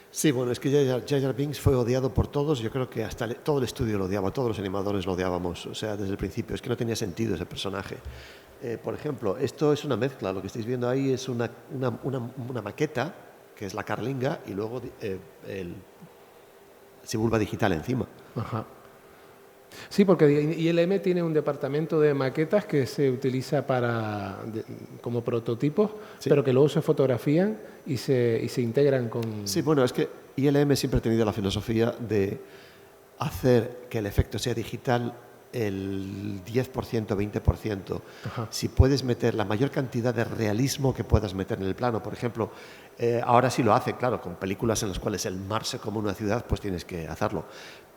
Sí, bueno, es que Jar Jar Binks fue odiado por todos, yo creo que hasta todo el estudio lo odiaba, todos los animadores lo odiábamos, o sea, desde el principio, es que no tenía sentido ese personaje. Por ejemplo, esto es una mezcla, lo que estáis viendo ahí es una maqueta, que es la carlinga, y luego el Sibulba digital encima. Ajá. Sí, porque ILM tiene un departamento de maquetas que se utiliza como prototipos, sí, pero que luego se fotografían y se integran con... Sí, bueno, es que ILM siempre ha tenido la filosofía de hacer que el efecto sea digital el 10%, 20%. Ajá. Si puedes meter la mayor cantidad de realismo que puedas meter en el plano, por ejemplo, ahora sí lo hace, claro, con películas en las cuales el mar se come una ciudad, pues tienes que hacerlo.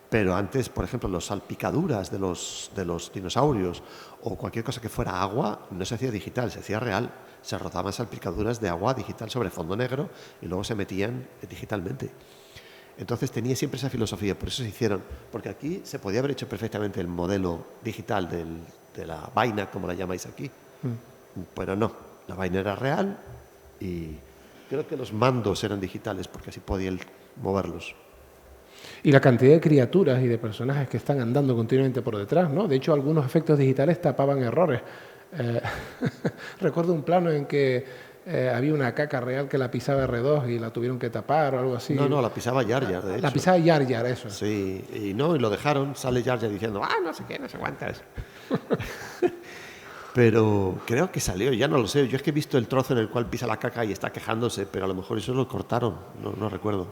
Pero antes, por ejemplo, las salpicaduras de los dinosaurios o cualquier cosa que fuera agua no se hacía digital, se hacía real. Se rodaban salpicaduras de agua digital sobre fondo negro y luego se metían digitalmente. Entonces tenía siempre esa filosofía, por eso se hicieron. Porque aquí se podía haber hecho perfectamente el modelo digital de la vaina, como la llamáis aquí. Pero no, la vaina era real y creo que los mandos eran digitales porque así podían moverlos. Y la cantidad de criaturas y de personajes que están andando continuamente por detrás, ¿no? De hecho, algunos efectos digitales tapaban errores. Recuerdo un plano en que había una caca real que la pisaba R2 y la tuvieron que tapar o algo así. No, la pisaba Jar Jar, de hecho. La pisaba Jar Jar, eso. Sí, y lo dejaron, sale Jar Jar diciendo, no sé qué, no sé cuántas. Pero creo que salió, ya no lo sé. Yo es que he visto el trozo en el cual pisa la caca y está quejándose, pero a lo mejor eso lo cortaron, no recuerdo.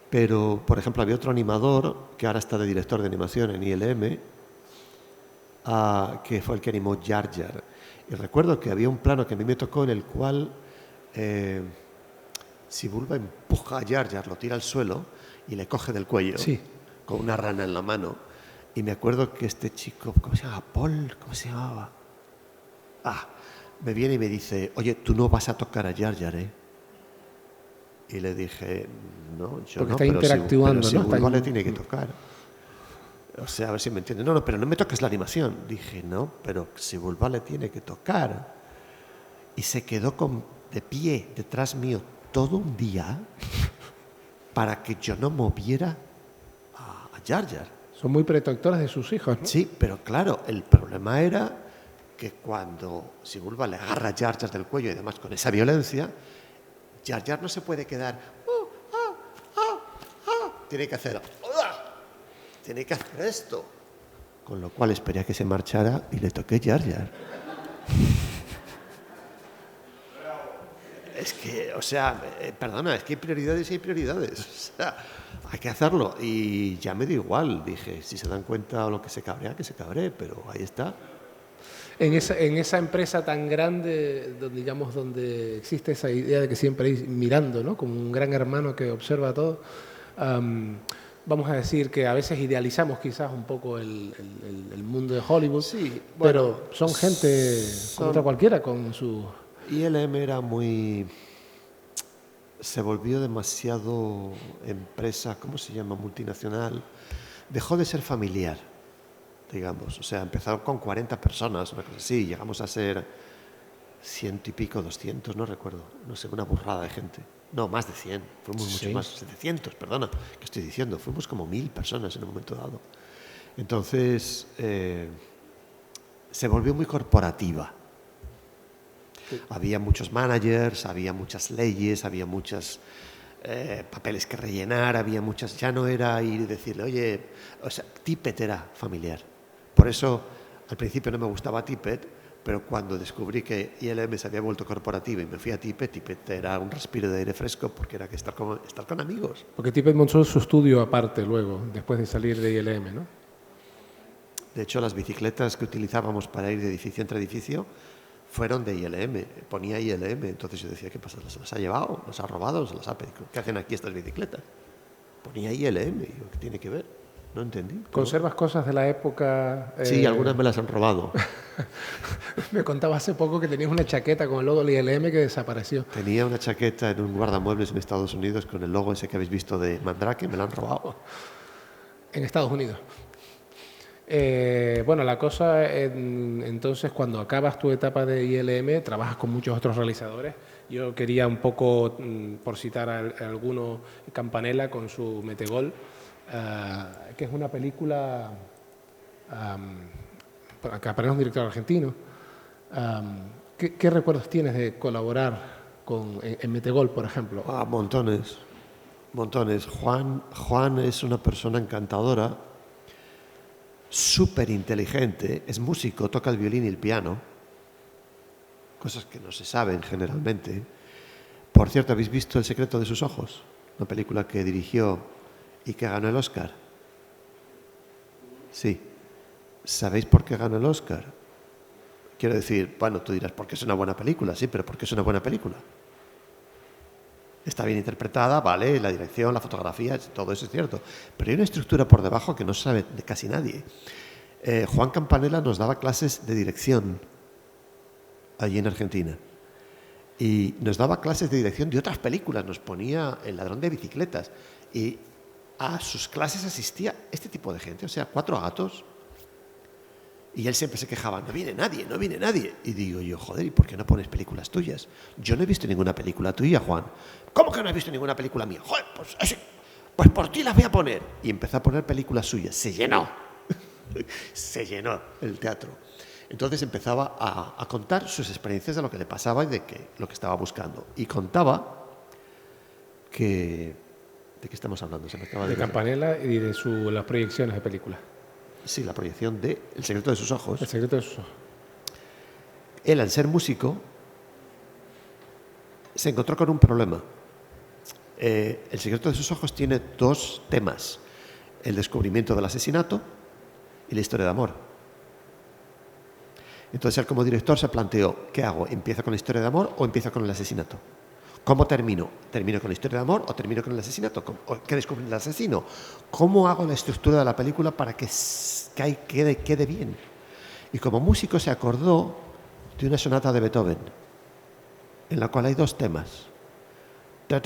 Pero, por ejemplo, había otro animador que ahora está de director de animación en ILM, que fue el que animó Jar Jar. Y recuerdo que había un plano que a mí me tocó en el cual Sibulba empuja a Jar Jar, lo tira al suelo y le coge del cuello con una rana en la mano. Y me acuerdo que este chico, ¿cómo se llama? Paul, ¿cómo se llamaba? Me viene y me dice, oye, tú no vas a tocar a Jar Jar, ¿eh? Y le dije, no, yo porque no, está interactuando, pero ¿no? Sibulba le tiene que tocar. O sea, a ver si me entiende. No, pero no me toques la animación. Dije, no, pero Sibulba le tiene que tocar. Y se quedó de pie detrás mío todo un día para que yo no moviera a Jar Jar. Son muy protectores de sus hijos, ¿no? Sí, pero claro, el problema era que cuando Sibulba le agarra a Jar Jar del cuello y además con esa violencia, Jar Jar no se puede quedar. Tiene que hacer. Tiene que hacer esto. Con lo cual esperé a que se marchara y le toqué Jar Jar. Es que, o sea, perdona, es que hay prioridades y hay prioridades. O sea, hay que hacerlo. Y ya me dio igual. Dije, si se dan cuenta o lo que se cabrea, que se cabree, pero ahí está. En esa empresa tan grande, donde existe esa idea de que siempre hay mirando, ¿no? Como un gran hermano que observa todo, vamos a decir que a veces idealizamos quizás un poco el mundo de Hollywood, Sí, pero son gente como otra cualquiera con su... ILM era se volvió demasiado empresa, ¿cómo se llama? Multinacional. Dejó de ser familiar, digamos. O sea, empezó con 40 personas, una cosa así. Llegamos a ser 100 y pico, 200, no recuerdo. No sé, una burrada de gente. No, más de 100. Fuimos mucho más. 700, perdona. ¿Qué estoy diciendo? Fuimos como 1000 personas en un momento dado. Entonces, se volvió muy corporativa. Sí. Había muchos managers, había muchas leyes, había muchos papeles que rellenar, había muchas... Ya no era ir y decirle, oye... O sea, Tippett era familiar. Por eso, al principio no me gustaba Tippett, pero cuando descubrí que ILM se había vuelto corporativa y me fui a Tippett, Tippett era un respiro de aire fresco porque era que estar con amigos. Porque Tippett montó su estudio aparte luego, después de salir de ILM, ¿no? De hecho, las bicicletas que utilizábamos para ir de edificio entre edificio fueron de ILM, ponía ILM. Entonces yo decía, ¿qué pasa? ¿Se las ha llevado? ¿Las ha robado? ¿Se las ha pedido? ¿Qué hacen aquí estas bicicletas? Ponía ILM, y yo, ¿qué tiene que ver? No entendí. ¿Conservas cosas de la época? Sí, algunas me las han robado. Me contaba hace poco que tenías una chaqueta con el logo de ILM que desapareció. Tenía una chaqueta en un guardamuebles en Estados Unidos con el logo ese que habéis visto de Mandrake, me la han robado. En Estados Unidos. Bueno, la cosa, entonces, cuando acabas tu etapa de ILM, trabajas con muchos otros realizadores. Yo quería un poco, por citar a alguno, Campanella con su Metegol, que es una película, que aparece un director argentino. ¿Qué recuerdos tienes de colaborar en Metegol, por ejemplo? Montones. Juan es una persona encantadora, súper inteligente, es músico, toca el violín y el piano, cosas que no se saben generalmente. Por cierto, ¿habéis visto El secreto de sus ojos? Una película que dirigió y que ganó el Oscar. Sí. ¿Sabéis por qué ganó el Oscar? Quiero decir, bueno, tú dirás, porque es una buena película, sí, pero ¿por qué es una buena película? Está bien interpretada, vale, la dirección, la fotografía, todo eso es cierto. Pero hay una estructura por debajo que no sabe de casi nadie. Juan Campanella nos daba clases de dirección allí en Argentina. Y nos daba clases de dirección de otras películas. Nos ponía El ladrón de bicicletas. Y a sus clases asistía este tipo de gente, o sea, 4 gatos. Y él siempre se quejaba, no viene nadie. Y digo yo, joder, ¿y por qué no pones películas tuyas? Yo no he visto ninguna película tuya, Juan. ¿Cómo que no has visto ninguna película mía? Joder, pues por ti las voy a poner. Y empezó a poner películas suyas. Se llenó. Se llenó el teatro. Entonces empezaba a contar sus experiencias de lo que le pasaba y de lo que estaba buscando. Y contaba que... ¿De qué estamos hablando? Se me acaba de Campanella y de las proyecciones de películas. Sí, la proyección de El secreto de sus ojos. El secreto de sus ojos. Él, al ser músico, se encontró con un problema. El secreto de sus ojos tiene 2 temas: el descubrimiento del asesinato y la historia de amor. Entonces él, como director, se planteó: ¿qué hago? ¿Empiezo con la historia de amor o empiezo con el asesinato? ¿Cómo termino? ¿Termino con la historia de amor o termino con el asesinato? ¿Qué descubre el asesino? ¿Cómo hago la estructura de la película para que quede bien? Y como músico se acordó de una sonata de Beethoven, en la cual hay 2 temas. Y te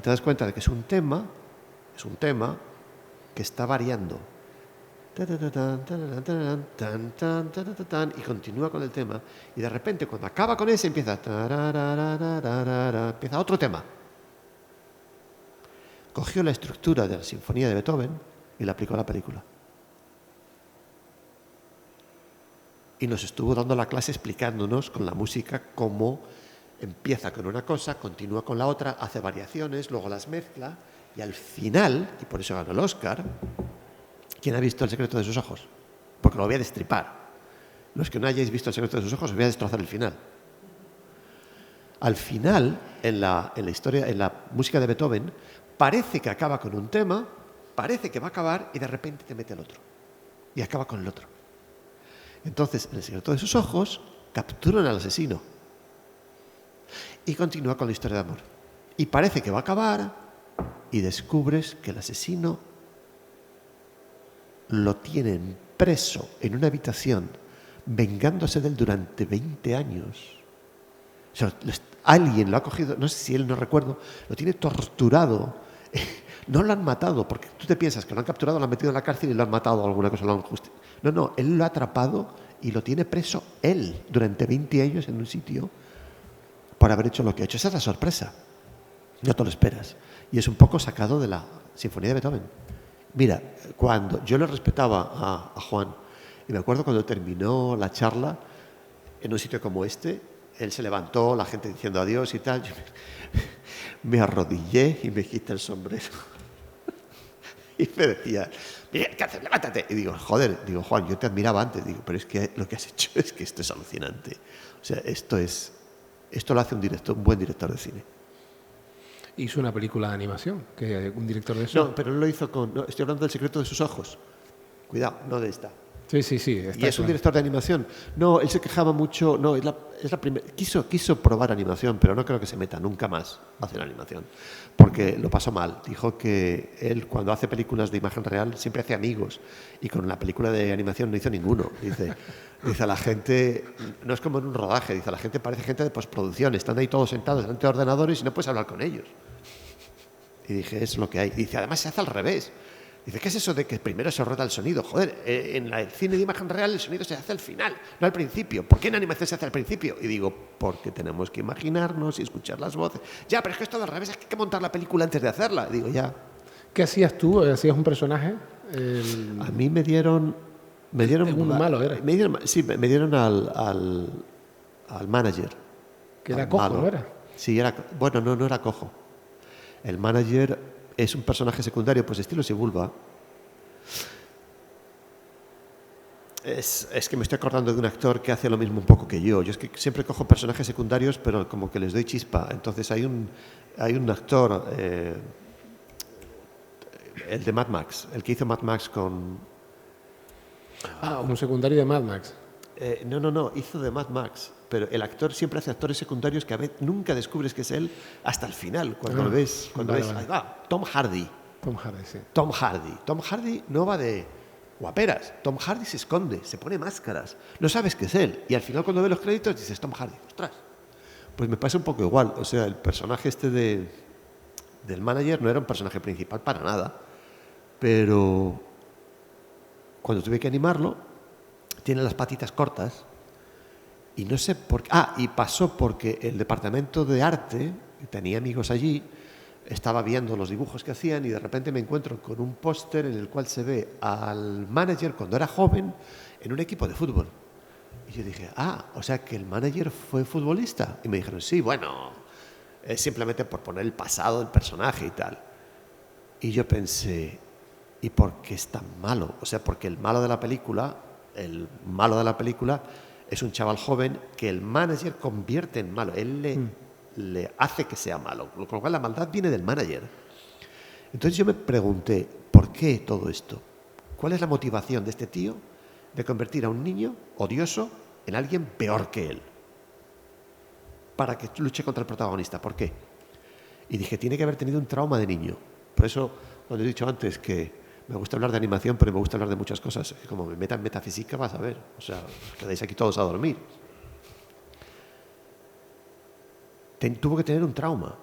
das cuenta de que es un tema que está variando. Y continúa con el tema. Y de repente, cuando acaba con ese, empieza otro tema. Cogió la estructura de la sinfonía de Beethoven y la aplicó a la película. Y nos estuvo dando la clase explicándonos con la música cómo empieza con una cosa, continúa con la otra, hace variaciones, luego las mezcla y al final, y por eso ganó el Oscar, ¿quién ha visto El secreto de sus ojos? Porque lo voy a destripar. Los que no hayáis visto El secreto de sus ojos, os voy a destrozar el final. Al final, en la historia, en la música de Beethoven, parece que acaba con un tema, parece que va a acabar y de repente te mete el otro. Y acaba con el otro. Entonces, en El secreto de sus ojos, capturan al asesino. Y continúa con la historia de amor. Y parece que va a acabar y descubres que el asesino lo tienen preso en una habitación, vengándose de él durante 20 años. O sea, alguien lo ha cogido, no sé si él, no recuerdo, lo tiene torturado. No lo han matado, porque tú te piensas que lo han capturado, lo han metido en la cárcel y lo han matado o alguna cosa, lo han No, él lo ha atrapado y lo tiene preso él durante 20 años en un sitio por haber hecho lo que ha hecho. Esa es la sorpresa. No te lo esperas. Y es un poco sacado de la Sinfonía de Beethoven. Mira, cuando yo le respetaba a Juan, y me acuerdo cuando terminó la charla, en un sitio como este, él se levantó, la gente diciendo adiós y tal, yo me arrodillé y me quité el sombrero. Y me decía, Miguel, ¿qué haces? Levántate. Y digo, joder, Juan, yo te admiraba antes, digo, pero es que lo que has hecho es que esto es alucinante. O sea, esto lo hace un buen director de cine. Hizo una película de animación, que un director de eso. No, pero él lo hizo estoy hablando del secreto de sus ojos. Cuidado, no de esta. Sí. Y es un director de animación. No, él se quejaba mucho. No, es la primera. Quiso probar animación, pero no creo que se meta nunca más a hacer animación. Porque lo pasó mal. Dijo que él, cuando hace películas de imagen real, siempre hace amigos. Y con la película de animación no hizo ninguno. Dice a la gente, no es como en un rodaje. Dice, a la gente parece gente de postproducción. Están ahí todos sentados delante de ordenadores y no puedes hablar con ellos. Y dije, es lo que hay. Y dice, además se hace al revés. Dice, ¿qué es eso de que primero se rueda el sonido? Joder, en el cine de imagen real el sonido se hace al final, no al principio. ¿Por qué en animación se hace al principio? Y digo, porque tenemos que imaginarnos y escuchar las voces. Ya, pero es que esto al revés, es que hay que montar la película antes de hacerla. Y digo, ya. ¿Qué hacías tú? ¿Hacías un personaje? A mí me dieron un malo, ¿era? Me dieron al manager. Que era cojo, malo. ¿no era? Sí, bueno, no era cojo. El manager es un personaje secundario, pues estilo Sebulba. Es que me estoy acordando de un actor que hace lo mismo un poco que yo. Yo es que siempre cojo personajes secundarios, pero como que les doy chispa. Entonces hay un actor, el de Mad Max, el que hizo Mad Max con... un secundario de Mad Max. No, hizo de Mad Max. Pero el actor siempre hace actores secundarios que a veces nunca descubres que es él hasta el final, cuando lo ves. Vale. Ahí va, Tom Hardy. Sí. Tom Hardy no va de guaperas. Tom Hardy se esconde, se pone máscaras. No sabes que es él. Y al final cuando ves los créditos dices, Tom Hardy, ostras. Pues me pasa un poco igual. O sea, el personaje del manager no era un personaje principal para nada. Pero cuando tuve que animarlo, tiene las patitas cortas. Y no sé por qué. Y pasó porque el departamento de arte, que tenía amigos allí, estaba viendo los dibujos que hacían y de repente me encuentro con un póster en el cual se ve al manager cuando era joven en un equipo de fútbol. Y yo dije, o sea que el manager fue futbolista. Y me dijeron, sí, bueno, es simplemente por poner el pasado del personaje y tal. Y yo pensé, ¿y por qué es tan malo? O sea, porque el malo de la película es un chaval joven que el manager convierte en malo. Él le hace que sea malo, con lo cual la maldad viene del manager. Entonces yo me pregunté, ¿por qué todo esto? ¿Cuál es la motivación de este tío de convertir a un niño odioso en alguien peor que él? Para que luche contra el protagonista. ¿Por qué? Y dije, tiene que haber tenido un trauma de niño. Por eso, cuando he dicho antes que me gusta hablar de animación, pero me gusta hablar de muchas cosas, como me meta en metafísica, vas a ver. O sea, os quedáis aquí todos a dormir. Tuvo que tener un trauma.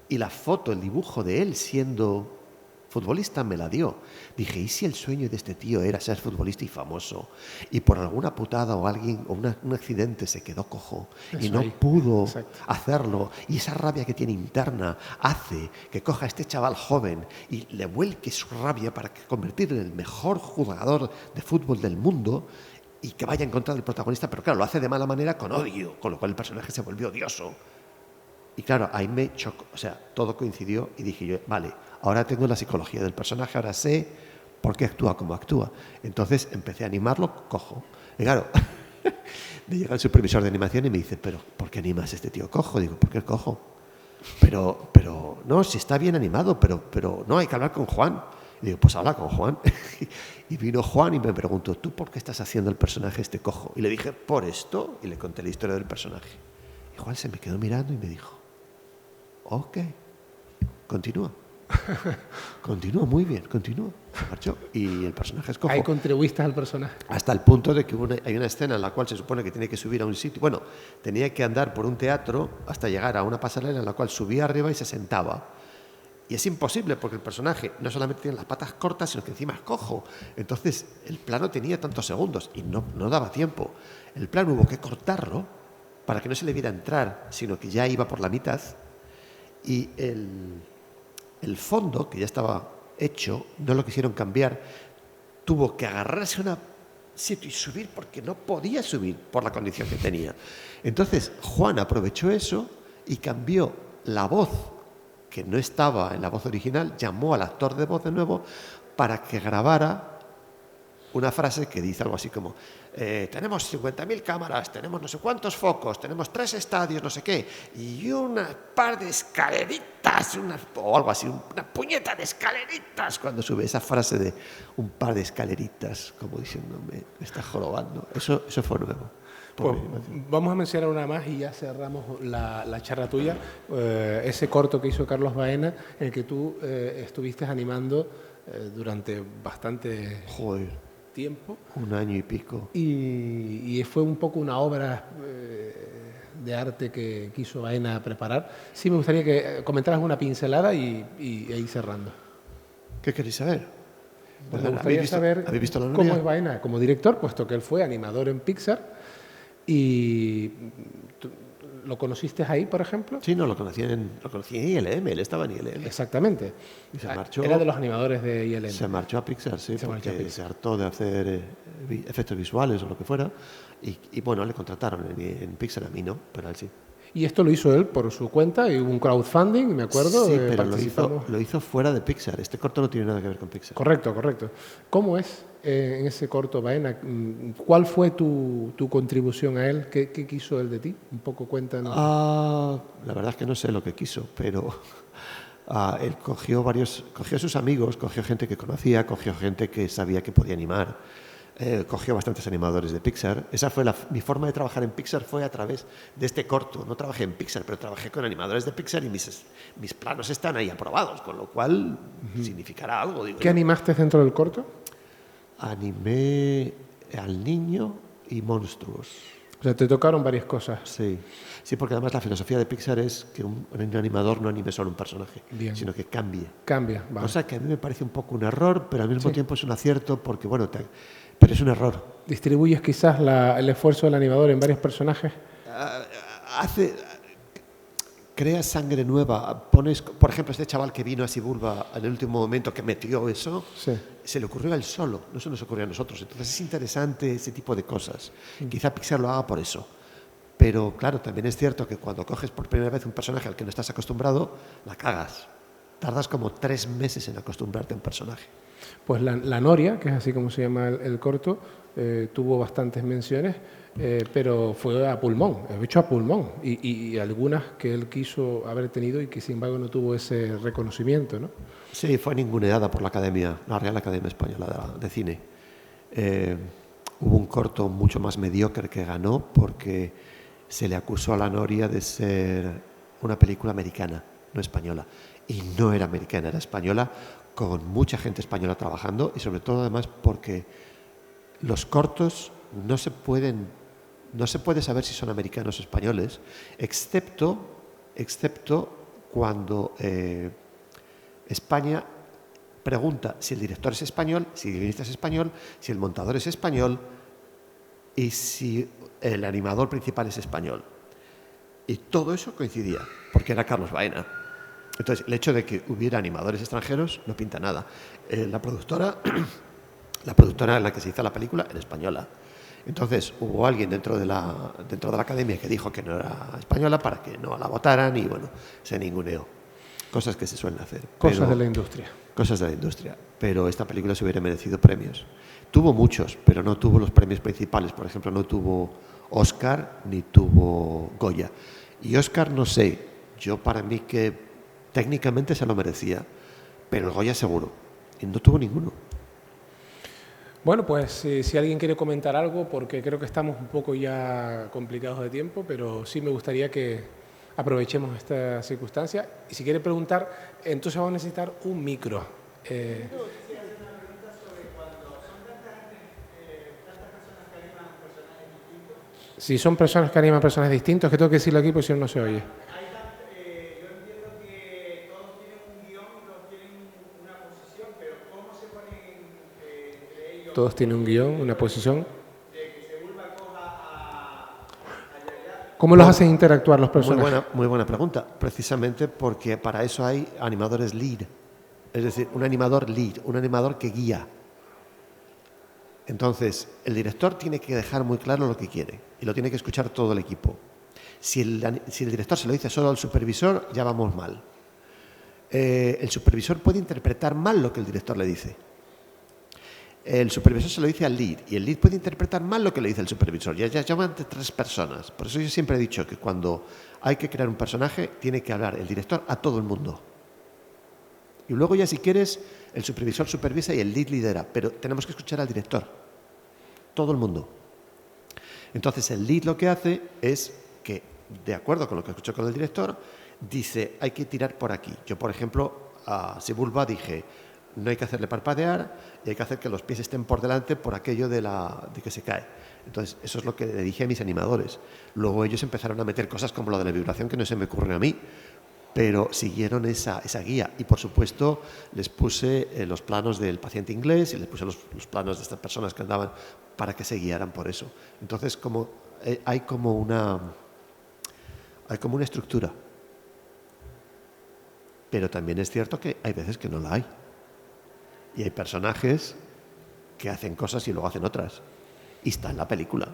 Y la foto, el dibujo de él siendo futbolista me la dio. Dije, ¿y si el sueño de este tío era ser futbolista y famoso? Y por alguna putada o un accidente se quedó cojo y no pudo hacerlo. Y esa rabia que tiene interna hace que coja a este chaval joven y le vuelque su rabia para convertirlo en el mejor jugador de fútbol del mundo y que vaya en contra del protagonista. Pero claro, lo hace de mala manera con odio, con lo cual el personaje se volvió odioso. Y claro, ahí me chocó, o sea, todo coincidió y dije yo, vale, ahora tengo la psicología del personaje, ahora sé por qué actúa como actúa. Entonces empecé a animarlo, cojo. Y claro, me llega el supervisor de animación y me dice, pero ¿por qué animas a este tío cojo? Digo, ¿por qué cojo? Pero no, si está bien animado, pero no, hay que hablar con Juan. Y digo, pues habla con Juan. Y vino Juan y me preguntó, ¿tú por qué estás haciendo el personaje este cojo? Y le dije, por esto, y le conté la historia del personaje. Y Juan se me quedó mirando y me dijo, ok, continúa. Continúa, muy bien, continúa. Se marchó. Y el personaje es cojo. Ahí contribuiste al personaje. Hasta el punto de que hay una escena en la cual se supone que tiene que subir a un sitio. Bueno, tenía que andar por un teatro hasta llegar a una pasarela en la cual subía arriba y se sentaba. Y es imposible porque el personaje no solamente tiene las patas cortas, sino que encima es cojo. Entonces, el plano tenía tantos segundos y no daba tiempo. El plano hubo que cortarlo para que no se le viera entrar, sino que ya iba por la mitad. Y el fondo, que ya estaba hecho, no lo quisieron cambiar, tuvo que agarrarse a un sitio y subir porque no podía subir por la condición que tenía. Entonces Juan aprovechó eso y cambió la voz, que no estaba en la voz original, llamó al actor de voz de nuevo para que grabara una frase que dice algo así como tenemos 50.000 cámaras, tenemos no sé cuántos focos, tenemos 3 estadios, no sé qué, y una par de escaleritas, o algo así, una puñeta de escaleritas, cuando sube esa frase de un par de escaleritas, como diciéndome, me está jorobando. Eso fue nuevo. Pues vamos a mencionar una más y ya cerramos la charla tuya. Ese corto que hizo Carlos Baena, en el que tú estuviste animando durante bastante tiempo. 1 año y pico. Y fue un poco una obra de arte que quiso Baena preparar. Sí me gustaría que comentaras una pincelada y ir cerrando. ¿Qué queréis saber? Pues me gustaría saber cómo es Baena como director, puesto que él fue animador en Pixar. ¿Y lo conociste ahí, por ejemplo? Sí, no, lo conocí en ILM, él estaba en ILM. Exactamente. Y se marchó, era de los animadores de ILM. Se marchó a Pixar, sí, porque se hartó de hacer efectos visuales o lo que fuera. Y bueno, le contrataron en Pixar, a mí no, pero a él sí. Y esto lo hizo él por su cuenta, y hubo un crowdfunding, me acuerdo. Sí, pero lo hizo fuera de Pixar. Este corto no tiene nada que ver con Pixar. Correcto. ¿Cómo es en ese corto, Baena? ¿Cuál fue tu contribución a él? ¿Qué quiso él de ti? Un poco cuéntanos. La verdad es que no sé lo que quiso, pero él cogió a sus amigos, cogió gente que conocía, cogió gente que sabía que podía animar. Cogió bastantes animadores de Pixar. Esa fue mi forma de trabajar en Pixar, fue a través de este corto. No trabajé en Pixar, pero trabajé con animadores de Pixar y mis planos están ahí aprobados, con lo cual significará algo. Digo, ¿Qué animaste dentro del corto? Animé al niño y monstruos. O sea, te tocaron varias cosas. Sí, porque además la filosofía de Pixar es que un animador no anime solo un personaje, sino que cambie. Vale. Cosa que a mí me parece un poco un error, pero al mismo tiempo es un acierto porque, bueno, pero es un error. ¿Distribuyes quizás el esfuerzo del animador en varios personajes? creas sangre nueva, pones, por ejemplo, este chaval que vino a Sibulba en el último momento que metió eso, Sí. se le ocurrió a él solo, no se nos ocurrió a nosotros. Entonces es interesante ese tipo de cosas. Quizá Pixar lo haga por eso. Pero claro, también es cierto que cuando coges por primera vez un personaje al que no estás acostumbrado, la cagas. Tardas como 3 meses en acostumbrarte a un personaje. Pues la Noria, que es así como se llama el corto, tuvo bastantes menciones, pero fue a pulmón, hecho a pulmón, y algunas que él quiso haber tenido y que sin embargo no tuvo ese reconocimiento, ¿no? Sí, fue ninguneada por la Academia, la Real Academia Española de Cine. Hubo un corto mucho más mediocre que ganó porque se le acusó a la Noria de ser una película americana, no española. Y no era americana, era española, con mucha gente española trabajando y sobre todo además porque los cortos no se puede saber si son americanos o españoles, excepto cuando España pregunta si el director es español, si el guionista es español, si el montador es español y si el animador principal es español. Y todo eso coincidía, porque era Carlos Baena. Entonces, el hecho de que hubiera animadores extranjeros no pinta nada. La productora en la que se hizo la película era española. Entonces, hubo alguien dentro de la academia que dijo que no era española para que no la votaran y, bueno, se ninguneó. Cosas que se suelen hacer. Cosas de la industria. Cosas de la industria. Pero esta película se hubiera merecido premios. Tuvo muchos, pero no tuvo los premios principales. Por ejemplo, no tuvo Oscar ni tuvo Goya. Y Oscar, no sé, yo para mí que técnicamente se lo merecía, pero el Goya seguro. Y no tuvo ninguno. Bueno, pues si alguien quiere comentar algo, porque creo que estamos un poco ya complicados de tiempo, pero sí me gustaría que aprovechemos esta circunstancia. Y si quiere preguntar, entonces vamos a necesitar un micro. Si son personas que animan personajes distintos, que tengo que decirlo aquí porque si no, no se oye. Yo entiendo que todos tienen un guión y todos tienen una posición, pero ¿cómo se ponen entre ellos? Todos tienen un guión, una posición. De que se vuelva coja a Yaya. ¿Cómo los hacen interactuar los personajes? Muy buena pregunta. Precisamente porque para eso hay animadores lead. Es decir, un animador lead, un animador que guía. Entonces, el director tiene que dejar muy claro lo que quiere y lo tiene que escuchar todo el equipo. Si el director se lo dice solo al supervisor, ya vamos mal. El supervisor puede interpretar mal lo que el director le dice. El supervisor se lo dice al lead y el lead puede interpretar mal lo que le dice el supervisor. Ya llaman de 3 personas. Por eso yo siempre he dicho que cuando hay que crear un personaje, tiene que hablar el director a todo el mundo. Y luego ya si quieres, el supervisor supervisa y el lead lidera, pero tenemos que escuchar al director, todo el mundo. Entonces el lead lo que hace es que, de acuerdo con lo que escuchó con el director, dice, hay que tirar por aquí. Yo, por ejemplo, a Sibulba dije, no hay que hacerle parpadear y hay que hacer que los pies estén por delante por aquello de que se cae. Entonces eso es lo que le dije a mis animadores. Luego ellos empezaron a meter cosas como lo de la vibración que no se me ocurren a mí, pero siguieron esa guía y por supuesto les puse los planos del paciente inglés y les puse los planos de estas personas que andaban para que se guiaran por eso. Entonces hay como una estructura, pero también es cierto que hay veces que no la hay y hay personajes que hacen cosas y luego hacen otras y está en la película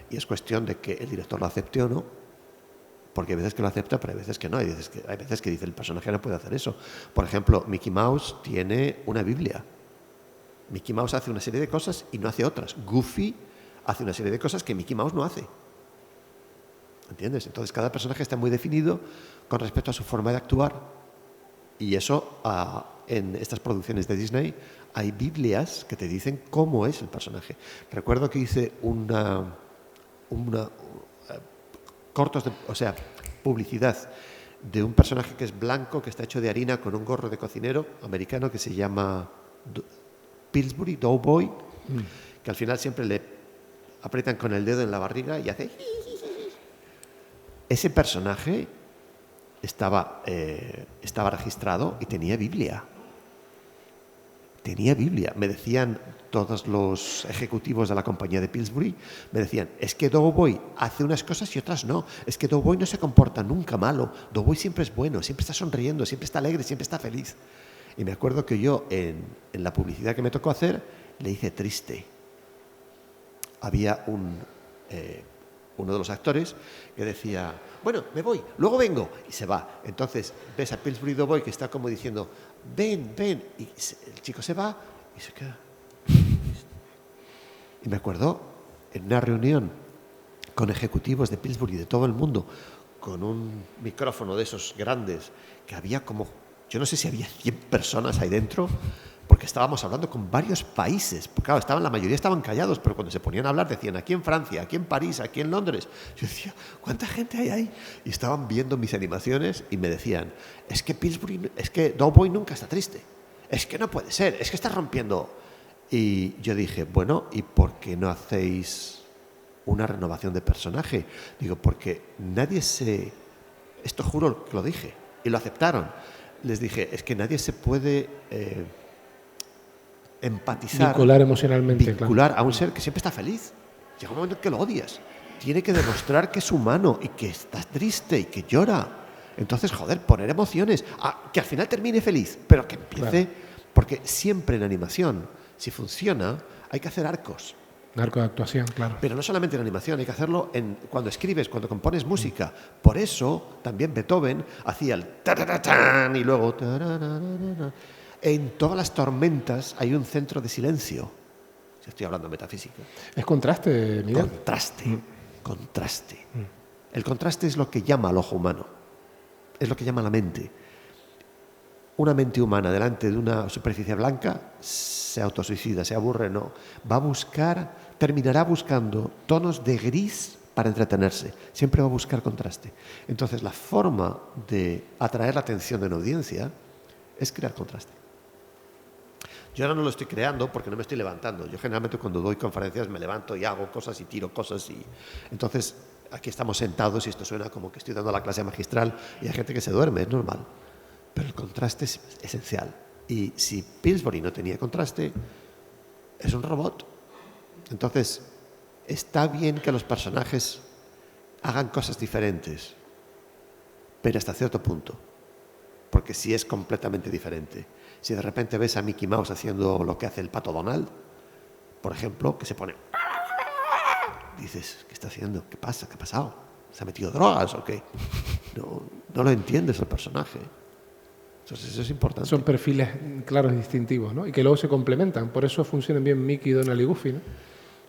y es cuestión de que el director lo acepte o no. Porque hay veces que lo acepta, pero hay veces que no. Hay veces que dice el personaje no puede hacer eso. Por ejemplo, Mickey Mouse tiene una Biblia. Mickey Mouse hace una serie de cosas y no hace otras. Goofy hace una serie de cosas que Mickey Mouse no hace. ¿Entiendes? Entonces cada personaje está muy definido con respecto a su forma de actuar. Y eso, en estas producciones de Disney, hay Biblias que te dicen cómo es el personaje. Recuerdo que hice publicidad de un personaje que es blanco, que está hecho de harina con un gorro de cocinero americano que se llama Pillsbury Doughboy, que al final siempre le aprietan con el dedo en la barriga y hace... Ese personaje estaba registrado y tenía Biblia. tenía Biblia. Me decían todos los ejecutivos de la compañía de Pillsbury, me decían, es que Doughboy hace unas cosas y otras no. Es que Doughboy no se comporta nunca malo. Doughboy siempre es bueno, siempre está sonriendo, siempre está alegre, siempre está feliz. Y me acuerdo que yo, en la publicidad que me tocó hacer, le hice triste. Había uno de los actores que decía, bueno, me voy, luego vengo, y se va. Entonces ves a Pillsbury Doughboy que está como diciendo, ven, ven, y el chico se va y se queda. Y me acuerdo en una reunión con ejecutivos de Pillsbury de todo el mundo, con un micrófono de esos grandes, que había como, yo no sé si había 100 personas ahí dentro, porque estábamos hablando con varios países. Claro, la mayoría estaban callados, pero cuando se ponían a hablar decían, aquí en Francia, aquí en París, aquí en Londres. Yo decía, ¿cuánta gente hay ahí? Y estaban viendo mis animaciones y me decían, es que Doughboy nunca está triste. Es que no puede ser, es que está rompiendo. Y yo dije, bueno, ¿y por qué no hacéis una renovación de personaje? Digo, porque esto juro que lo dije, y lo aceptaron. Les dije, es que nadie se puede empatizar, vincular emocionalmente, vincular a un ser que siempre está feliz. Llega un momento en que lo odias. Tiene que demostrar que es humano y que está triste y que llora. Entonces, joder, poner emociones, que al final termine feliz, pero que empiece, porque siempre en animación, si funciona, hay que hacer arcos. Arco de actuación, claro. Pero no solamente en animación, hay que hacerlo cuando escribes, cuando compones música. Por eso también Beethoven hacía el ta-ta-ta-tan y luego ta-ra-ra-ra-ra. En todas las tormentas hay un centro de silencio. Si estoy hablando de metafísica. Es contraste, Miguel. Contraste. El contraste es lo que llama al ojo humano. Es lo que llama a la mente. Una mente humana delante de una superficie blanca se autosuicida, se aburre, no. Terminará buscando tonos de gris para entretenerse. Siempre va a buscar contraste. Entonces, la forma de atraer la atención de una audiencia es crear contraste. Yo ahora no lo estoy creando porque no me estoy levantando. Yo generalmente cuando doy conferencias me levanto y hago cosas y tiro cosas. Entonces, aquí estamos sentados y esto suena como que estoy dando la clase magistral y hay gente que se duerme, es normal. Pero el contraste es esencial. Y si Pillsbury no tenía contraste, es un robot. Entonces, está bien que los personajes hagan cosas diferentes, pero hasta cierto punto. Porque si es completamente diferente. Si de repente ves a Mickey Mouse haciendo lo que hace el Pato Donald, por ejemplo, que se pone... Dices, ¿qué está haciendo? ¿Qué pasa? ¿Qué ha pasado? ¿Se ha metido drogas o qué? No lo entiendes el personaje. Entonces eso es importante. Son perfiles claros y distintivos, ¿no? Y que luego se complementan. Por eso funcionan bien Mickey, Donald y Goofy, ¿no?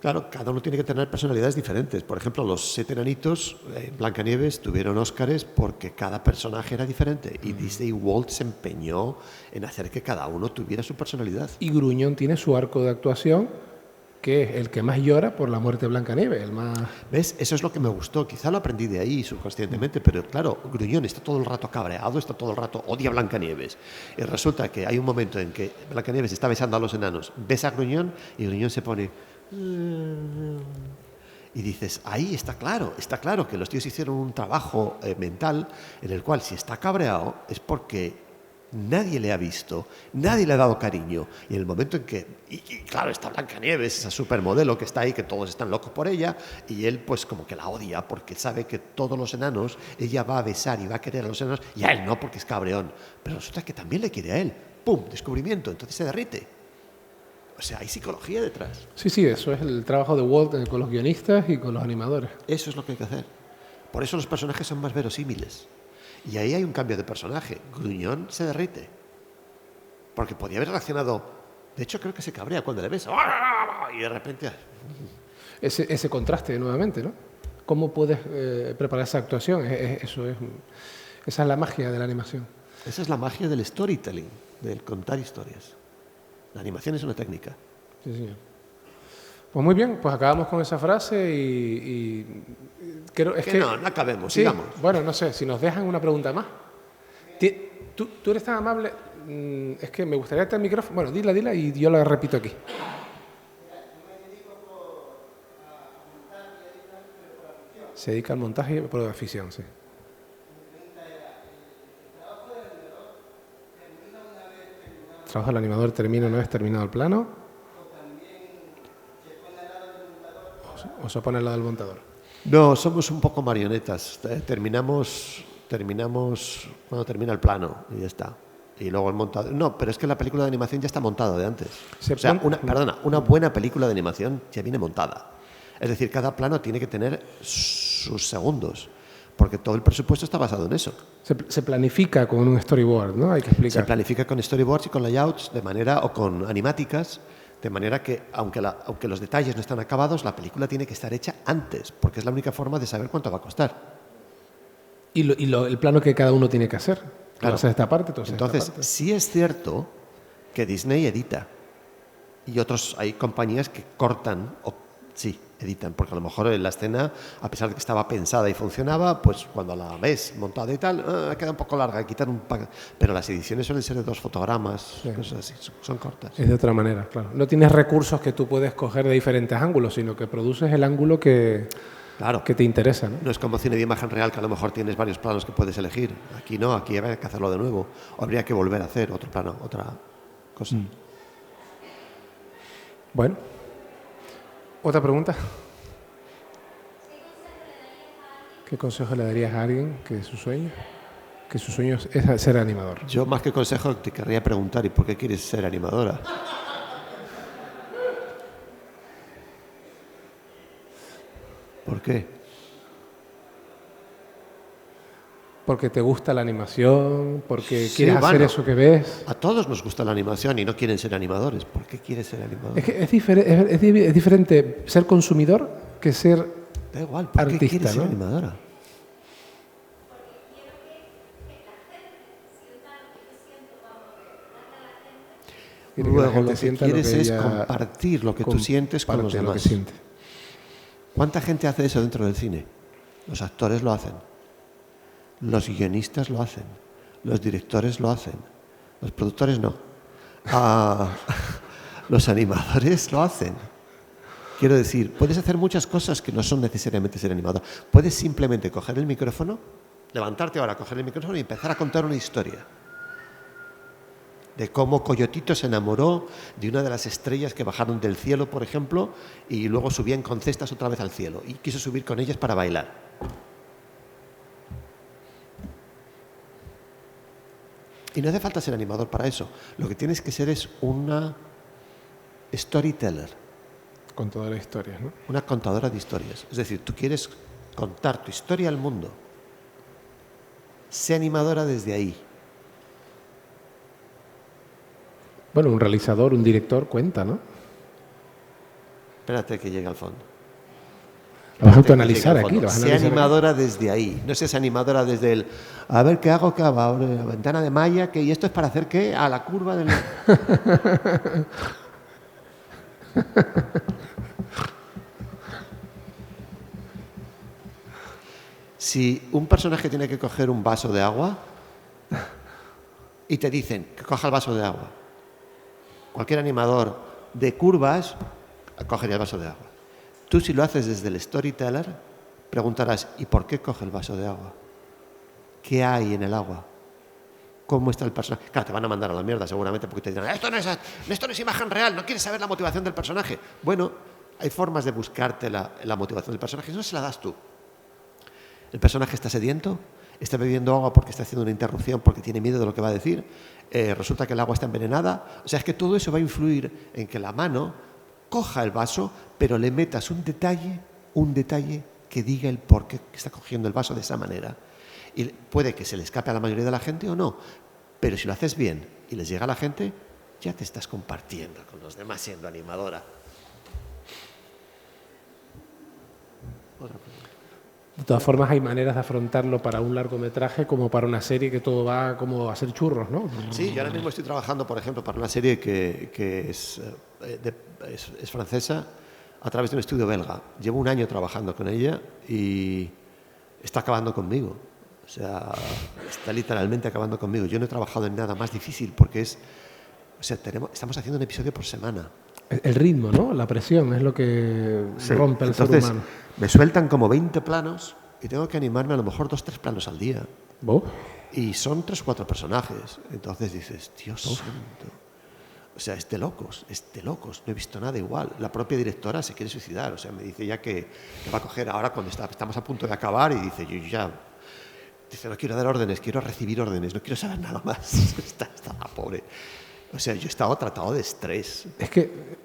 Claro, cada uno tiene que tener personalidades diferentes. Por ejemplo, los 7 enanitos, Blancanieves, tuvieron Óscares porque cada personaje era diferente. Y Disney Walt se empeñó en hacer que cada uno tuviera su personalidad. Y Gruñón tiene su arco de actuación, que es el que más llora por la muerte de Blancanieves, el más... ¿Ves? Eso es lo que me gustó. Quizá lo aprendí de ahí subconscientemente, pero claro, Gruñón está todo el rato cabreado, está todo el rato odia a Blancanieves. Y resulta que hay un momento en que Blancanieves está besando a los enanos, besa a Gruñón y Gruñón se pone... Y dices, ahí está claro que los tíos hicieron un trabajo mental en el cual si está cabreado es porque nadie le ha visto, nadie le ha dado cariño. Y en el momento en que, y claro, está Blancanieves, esa supermodelo que está ahí, que todos están locos por ella, y él pues como que la odia porque sabe que todos los enanos, ella va a besar y va a querer a los enanos, y a él no porque es cabreón. Pero resulta que también le quiere a él. ¡Pum! Descubrimiento, entonces se derrite. O sea, hay psicología detrás. Sí, eso es el trabajo de Walt con los guionistas y con los animadores. Eso es lo que hay que hacer. Por eso los personajes son más verosímiles. Y ahí hay un cambio de personaje. Gruñón se derrite. Porque podía haber reaccionado... De hecho, creo que se cabrea cuando le besa. Y de repente... Ese contraste nuevamente, ¿no? ¿Cómo puedes preparar esa actuación? Esa es la magia de la animación. Esa es la magia del storytelling, del contar historias. La animación es una técnica. Sí, señor. Pues muy bien, pues acabamos con esa frase y creo, es que no acabemos, sí, sigamos. Bueno, no sé, si nos dejan una pregunta más. ¿Tú eres tan amable? Es que me gustaría tener el micrófono. Bueno, dila y yo la repito aquí. Se dedica al montaje por afición, sí. trabajo del animador termina una vez terminado el plano. ¿O se pone al lado del montador? No, somos un poco marionetas. Terminamos cuando termina el plano y ya está. Y luego el montador... No, pero es que la película de animación ya está montada de antes. O sea, una buena película de animación ya viene montada. Es decir, cada plano tiene que tener sus segundos, porque todo el presupuesto está basado en eso. Se planifica con un storyboard, ¿no? Hay que explicar. Se planifica con storyboards y con layouts o con animáticas, de manera que, aunque los detalles no están acabados, la película tiene que estar hecha antes, porque es la única forma de saber cuánto va a costar. El plano que cada uno tiene que hacer. Claro. Tú haces esta parte, tú haces Entonces, esta parte. sí es cierto que Disney edita. Y hay compañías que cortan, sí, editan, porque a lo mejor la escena, a pesar de que estaba pensada y funcionaba, pues cuando la ves montada y tal, queda un poco larga, quitar pero las ediciones suelen ser de 2 fotogramas, sí. Cosas así, son cortas. Es de otra manera, claro. No tienes recursos que tú puedes coger de diferentes ángulos, sino que produces el ángulo que te interesa, ¿no? No es como cine de imagen real, que a lo mejor tienes varios planos que puedes elegir. Aquí no, aquí habría que hacerlo de nuevo. O habría que volver a hacer otro plano, otra cosa. Bueno. ¿Otra pregunta? ¿Qué consejo le darías a alguien que su sueño es ser animador? Yo, más que consejo, te querría preguntar, ¿y por qué quieres ser animadora? ¿Por qué? Porque te gusta la animación, porque quieres hacer eso que ves. A todos nos gusta la animación y no quieren ser animadores. ¿Por qué quieres ser animador? Es que es diferente ser consumidor que ser da igual, ¿por artista, qué quieres ser ¿no? animadora? Luego lo que quieres es compartir lo que tú sientes con los demás. ¿Cuánta gente hace eso dentro del cine? Los actores lo hacen. Los guionistas lo hacen, los directores lo hacen, los productores no. Los animadores lo hacen. Quiero decir, puedes hacer muchas cosas que no son necesariamente ser animador. Puedes simplemente coger el micrófono, levantarte ahora, coger el micrófono y empezar a contar una historia. De cómo Coyotito se enamoró de una de las estrellas que bajaron del cielo, por ejemplo, y luego subían con cestas otra vez al cielo y quiso subir con ellas para bailar. Y no hace falta ser animador para eso. Lo que tienes que ser es una storyteller. Contadora de historias, ¿no? Una contadora de historias. Es decir, tú quieres contar tu historia al mundo. Sé animadora desde ahí. Bueno, un realizador, un director cuenta, ¿no? Espérate que llegue al fondo. Lo vas a autoanalizar aquí. Sé animadora desde ahí. No seas animadora desde el... A ver, ¿qué hago? ¿Qué hago? Abro la ventana de malla. ¿Y esto es para hacer qué? A la curva del... Si un personaje tiene que coger un vaso de agua y te dicen que coja el vaso de agua, cualquier animador de curvas cogería el vaso de agua. Tú, si lo haces desde el storyteller, preguntarás, ¿y por qué coge el vaso de agua? ¿Qué hay en el agua? ¿Cómo está el personaje? Claro, te van a mandar a la mierda seguramente porque te dirán, esto no es imagen real, no quieres saber la motivación del personaje. Bueno, hay formas de buscarte la motivación del personaje, no se la das tú. El personaje está sediento, está bebiendo agua porque está haciendo una interrupción, porque tiene miedo de lo que va a decir, resulta que el agua está envenenada. O sea, es que todo eso va a influir en que la mano coja el vaso, pero le metas un detalle que diga el por qué está cogiendo el vaso de esa manera. Y puede que se le escape a la mayoría de la gente o no, pero si lo haces bien y les llega a la gente, ya te estás compartiendo con los demás siendo animadora. De todas formas, hay maneras de afrontarlo para un largometraje como para una serie que todo va como a hacer churros, ¿no? Sí, yo ahora mismo estoy trabajando, por ejemplo, para una serie que es francesa a través de un estudio belga. Llevo un año trabajando con ella y está acabando conmigo. O sea, está literalmente acabando conmigo. Yo no he trabajado en nada más difícil porque estamos haciendo un episodio por semana. El ritmo, ¿no? La presión es lo que rompe el ser humano. Me sueltan como 20 planos y tengo que animarme a lo mejor 2-3 planos al día. ¿Vos? Y son 3 o 4 personajes. Entonces dices, Dios santo. O sea, es de locos, no he visto nada igual. La propia directora se quiere suicidar, o sea, me dice ya que va a coger ahora cuando estamos a punto de acabar y dice, yo ya, dice, no quiero dar órdenes, quiero recibir órdenes, no quiero saber nada más. Está la pobre. O sea, yo he estado tratado de estrés. Es que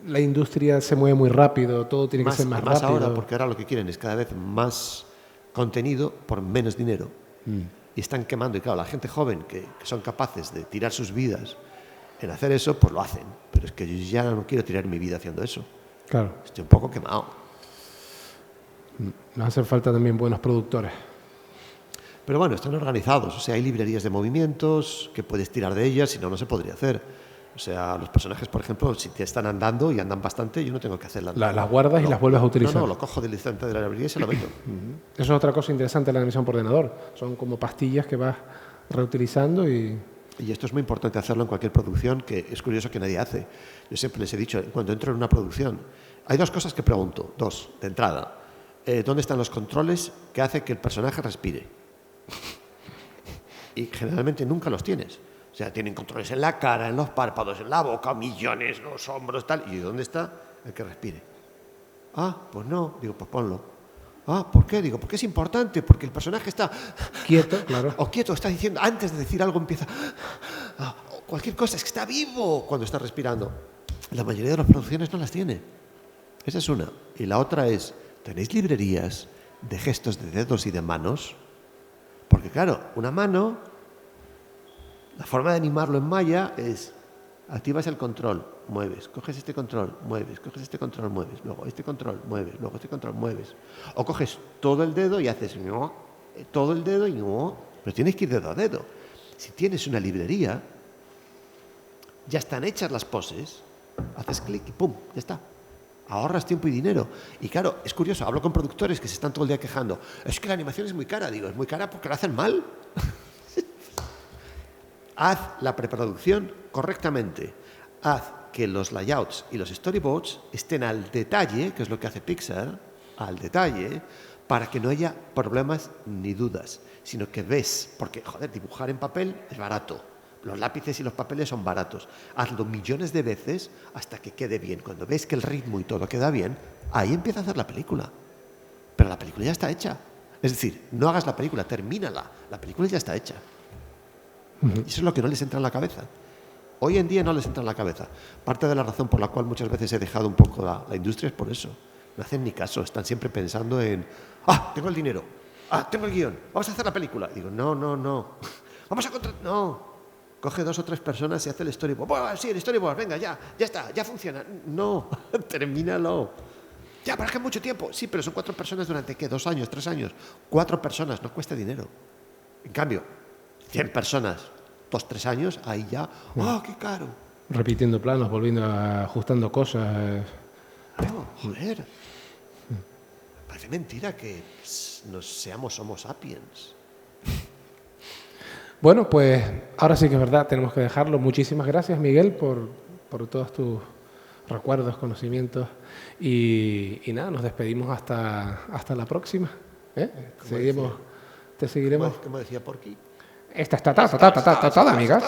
la industria se mueve muy rápido, todo tiene que ser más rápido. Ahora, porque ahora lo que quieren es cada vez más contenido por menos dinero. Y están quemando, y claro, la gente joven que son capaces de tirar sus vidas en hacer eso, pues lo hacen. Pero es que yo ya no quiero tirar mi vida haciendo eso. Claro. Estoy un poco quemado. Nos hacen falta también buenos productores. Pero bueno, están organizados. O sea, hay librerías de movimientos que puedes tirar de ellas, si no, no se podría hacer. O sea, los personajes, por ejemplo, si te están andando y andan bastante, yo no tengo que hacerlas. Las guardas y las vuelves a utilizar. No, lo cojo del instante de la librería y se lo meto. Eso es otra cosa interesante de la animación por ordenador. Son como pastillas que vas reutilizando y... Y esto es muy importante hacerlo en cualquier producción, que es curioso que nadie hace. Yo siempre les he dicho, cuando entro en una producción, hay dos cosas que pregunto, dos, de entrada. ¿Dónde están los controles que hacen que el personaje respire? Y generalmente nunca los tienes. O sea, tienen controles en la cara, en los párpados, en la boca, millones, los hombros, tal. ¿Y dónde está el que respire? Ah, pues no. Digo, pues ponlo. Ah, ¿por qué? Digo, porque es importante, porque el personaje está quieto, claro. O quieto, está diciendo, antes de decir algo empieza, o cualquier cosa, es que está vivo cuando está respirando. La mayoría de las producciones no las tiene. Esa es una. Y la otra es, ¿tenéis librerías de gestos de dedos y de manos? Porque claro, una mano, la forma de animarlo en Maya es, activas el control, mueves, coges este control, mueves, coges este control, mueves, luego este control, mueves, luego este control, mueves. O coges todo el dedo y haces todo el dedo y pero tienes que ir dedo a dedo. Si tienes una librería, ya están hechas las poses, haces clic y pum, ya está. Ahorras tiempo y dinero. Y claro, es curioso, hablo con productores que se están todo el día quejando. Es que la animación es muy cara. Digo, es muy cara porque lo hacen mal. Haz la preproducción correctamente. Haz que los layouts y los storyboards estén al detalle, que es lo que hace Pixar, al detalle, para que no haya problemas ni dudas, sino que ves, porque, joder, dibujar en papel es barato. Los lápices y los papeles son baratos. Hazlo millones de veces hasta que quede bien. Cuando ves que el ritmo y todo queda bien, ahí empieza a hacer la película. Pero la película ya está hecha. Es decir, no hagas la película, termínala. La película ya está hecha. Y eso es lo que no les entra en la cabeza. Hoy en día no les entra en la cabeza. Parte de la razón por la cual muchas veces he dejado un poco la industria es por eso. No hacen ni caso, están siempre pensando en tengo el dinero, tengo el guión, vamos a hacer la película. Digo, no. Vamos a contratar, no. Coge 2 o 3 personas y hace el storyboard. Bueno, sí, el storyboard, venga, ya está, ya funciona. No, termínalo. Ya, pero es que es mucho tiempo. Sí, pero son 4 personas durante, ¿qué? 2 años, 3 años. 4 personas, no cuesta dinero. En cambio, 100 personas, 2, 3 años, ahí ya, qué caro. Repitiendo planos, ajustando cosas. No, joder. Parece mentira que seamos Homo sapiens. Bueno, pues ahora sí que es verdad, tenemos que dejarlo. Muchísimas gracias, Miguel, por todos tus recuerdos, conocimientos. Y nada, nos despedimos hasta la próxima. Te seguiremos. ¿Cómo decía Porky? Esta está toda, amigos.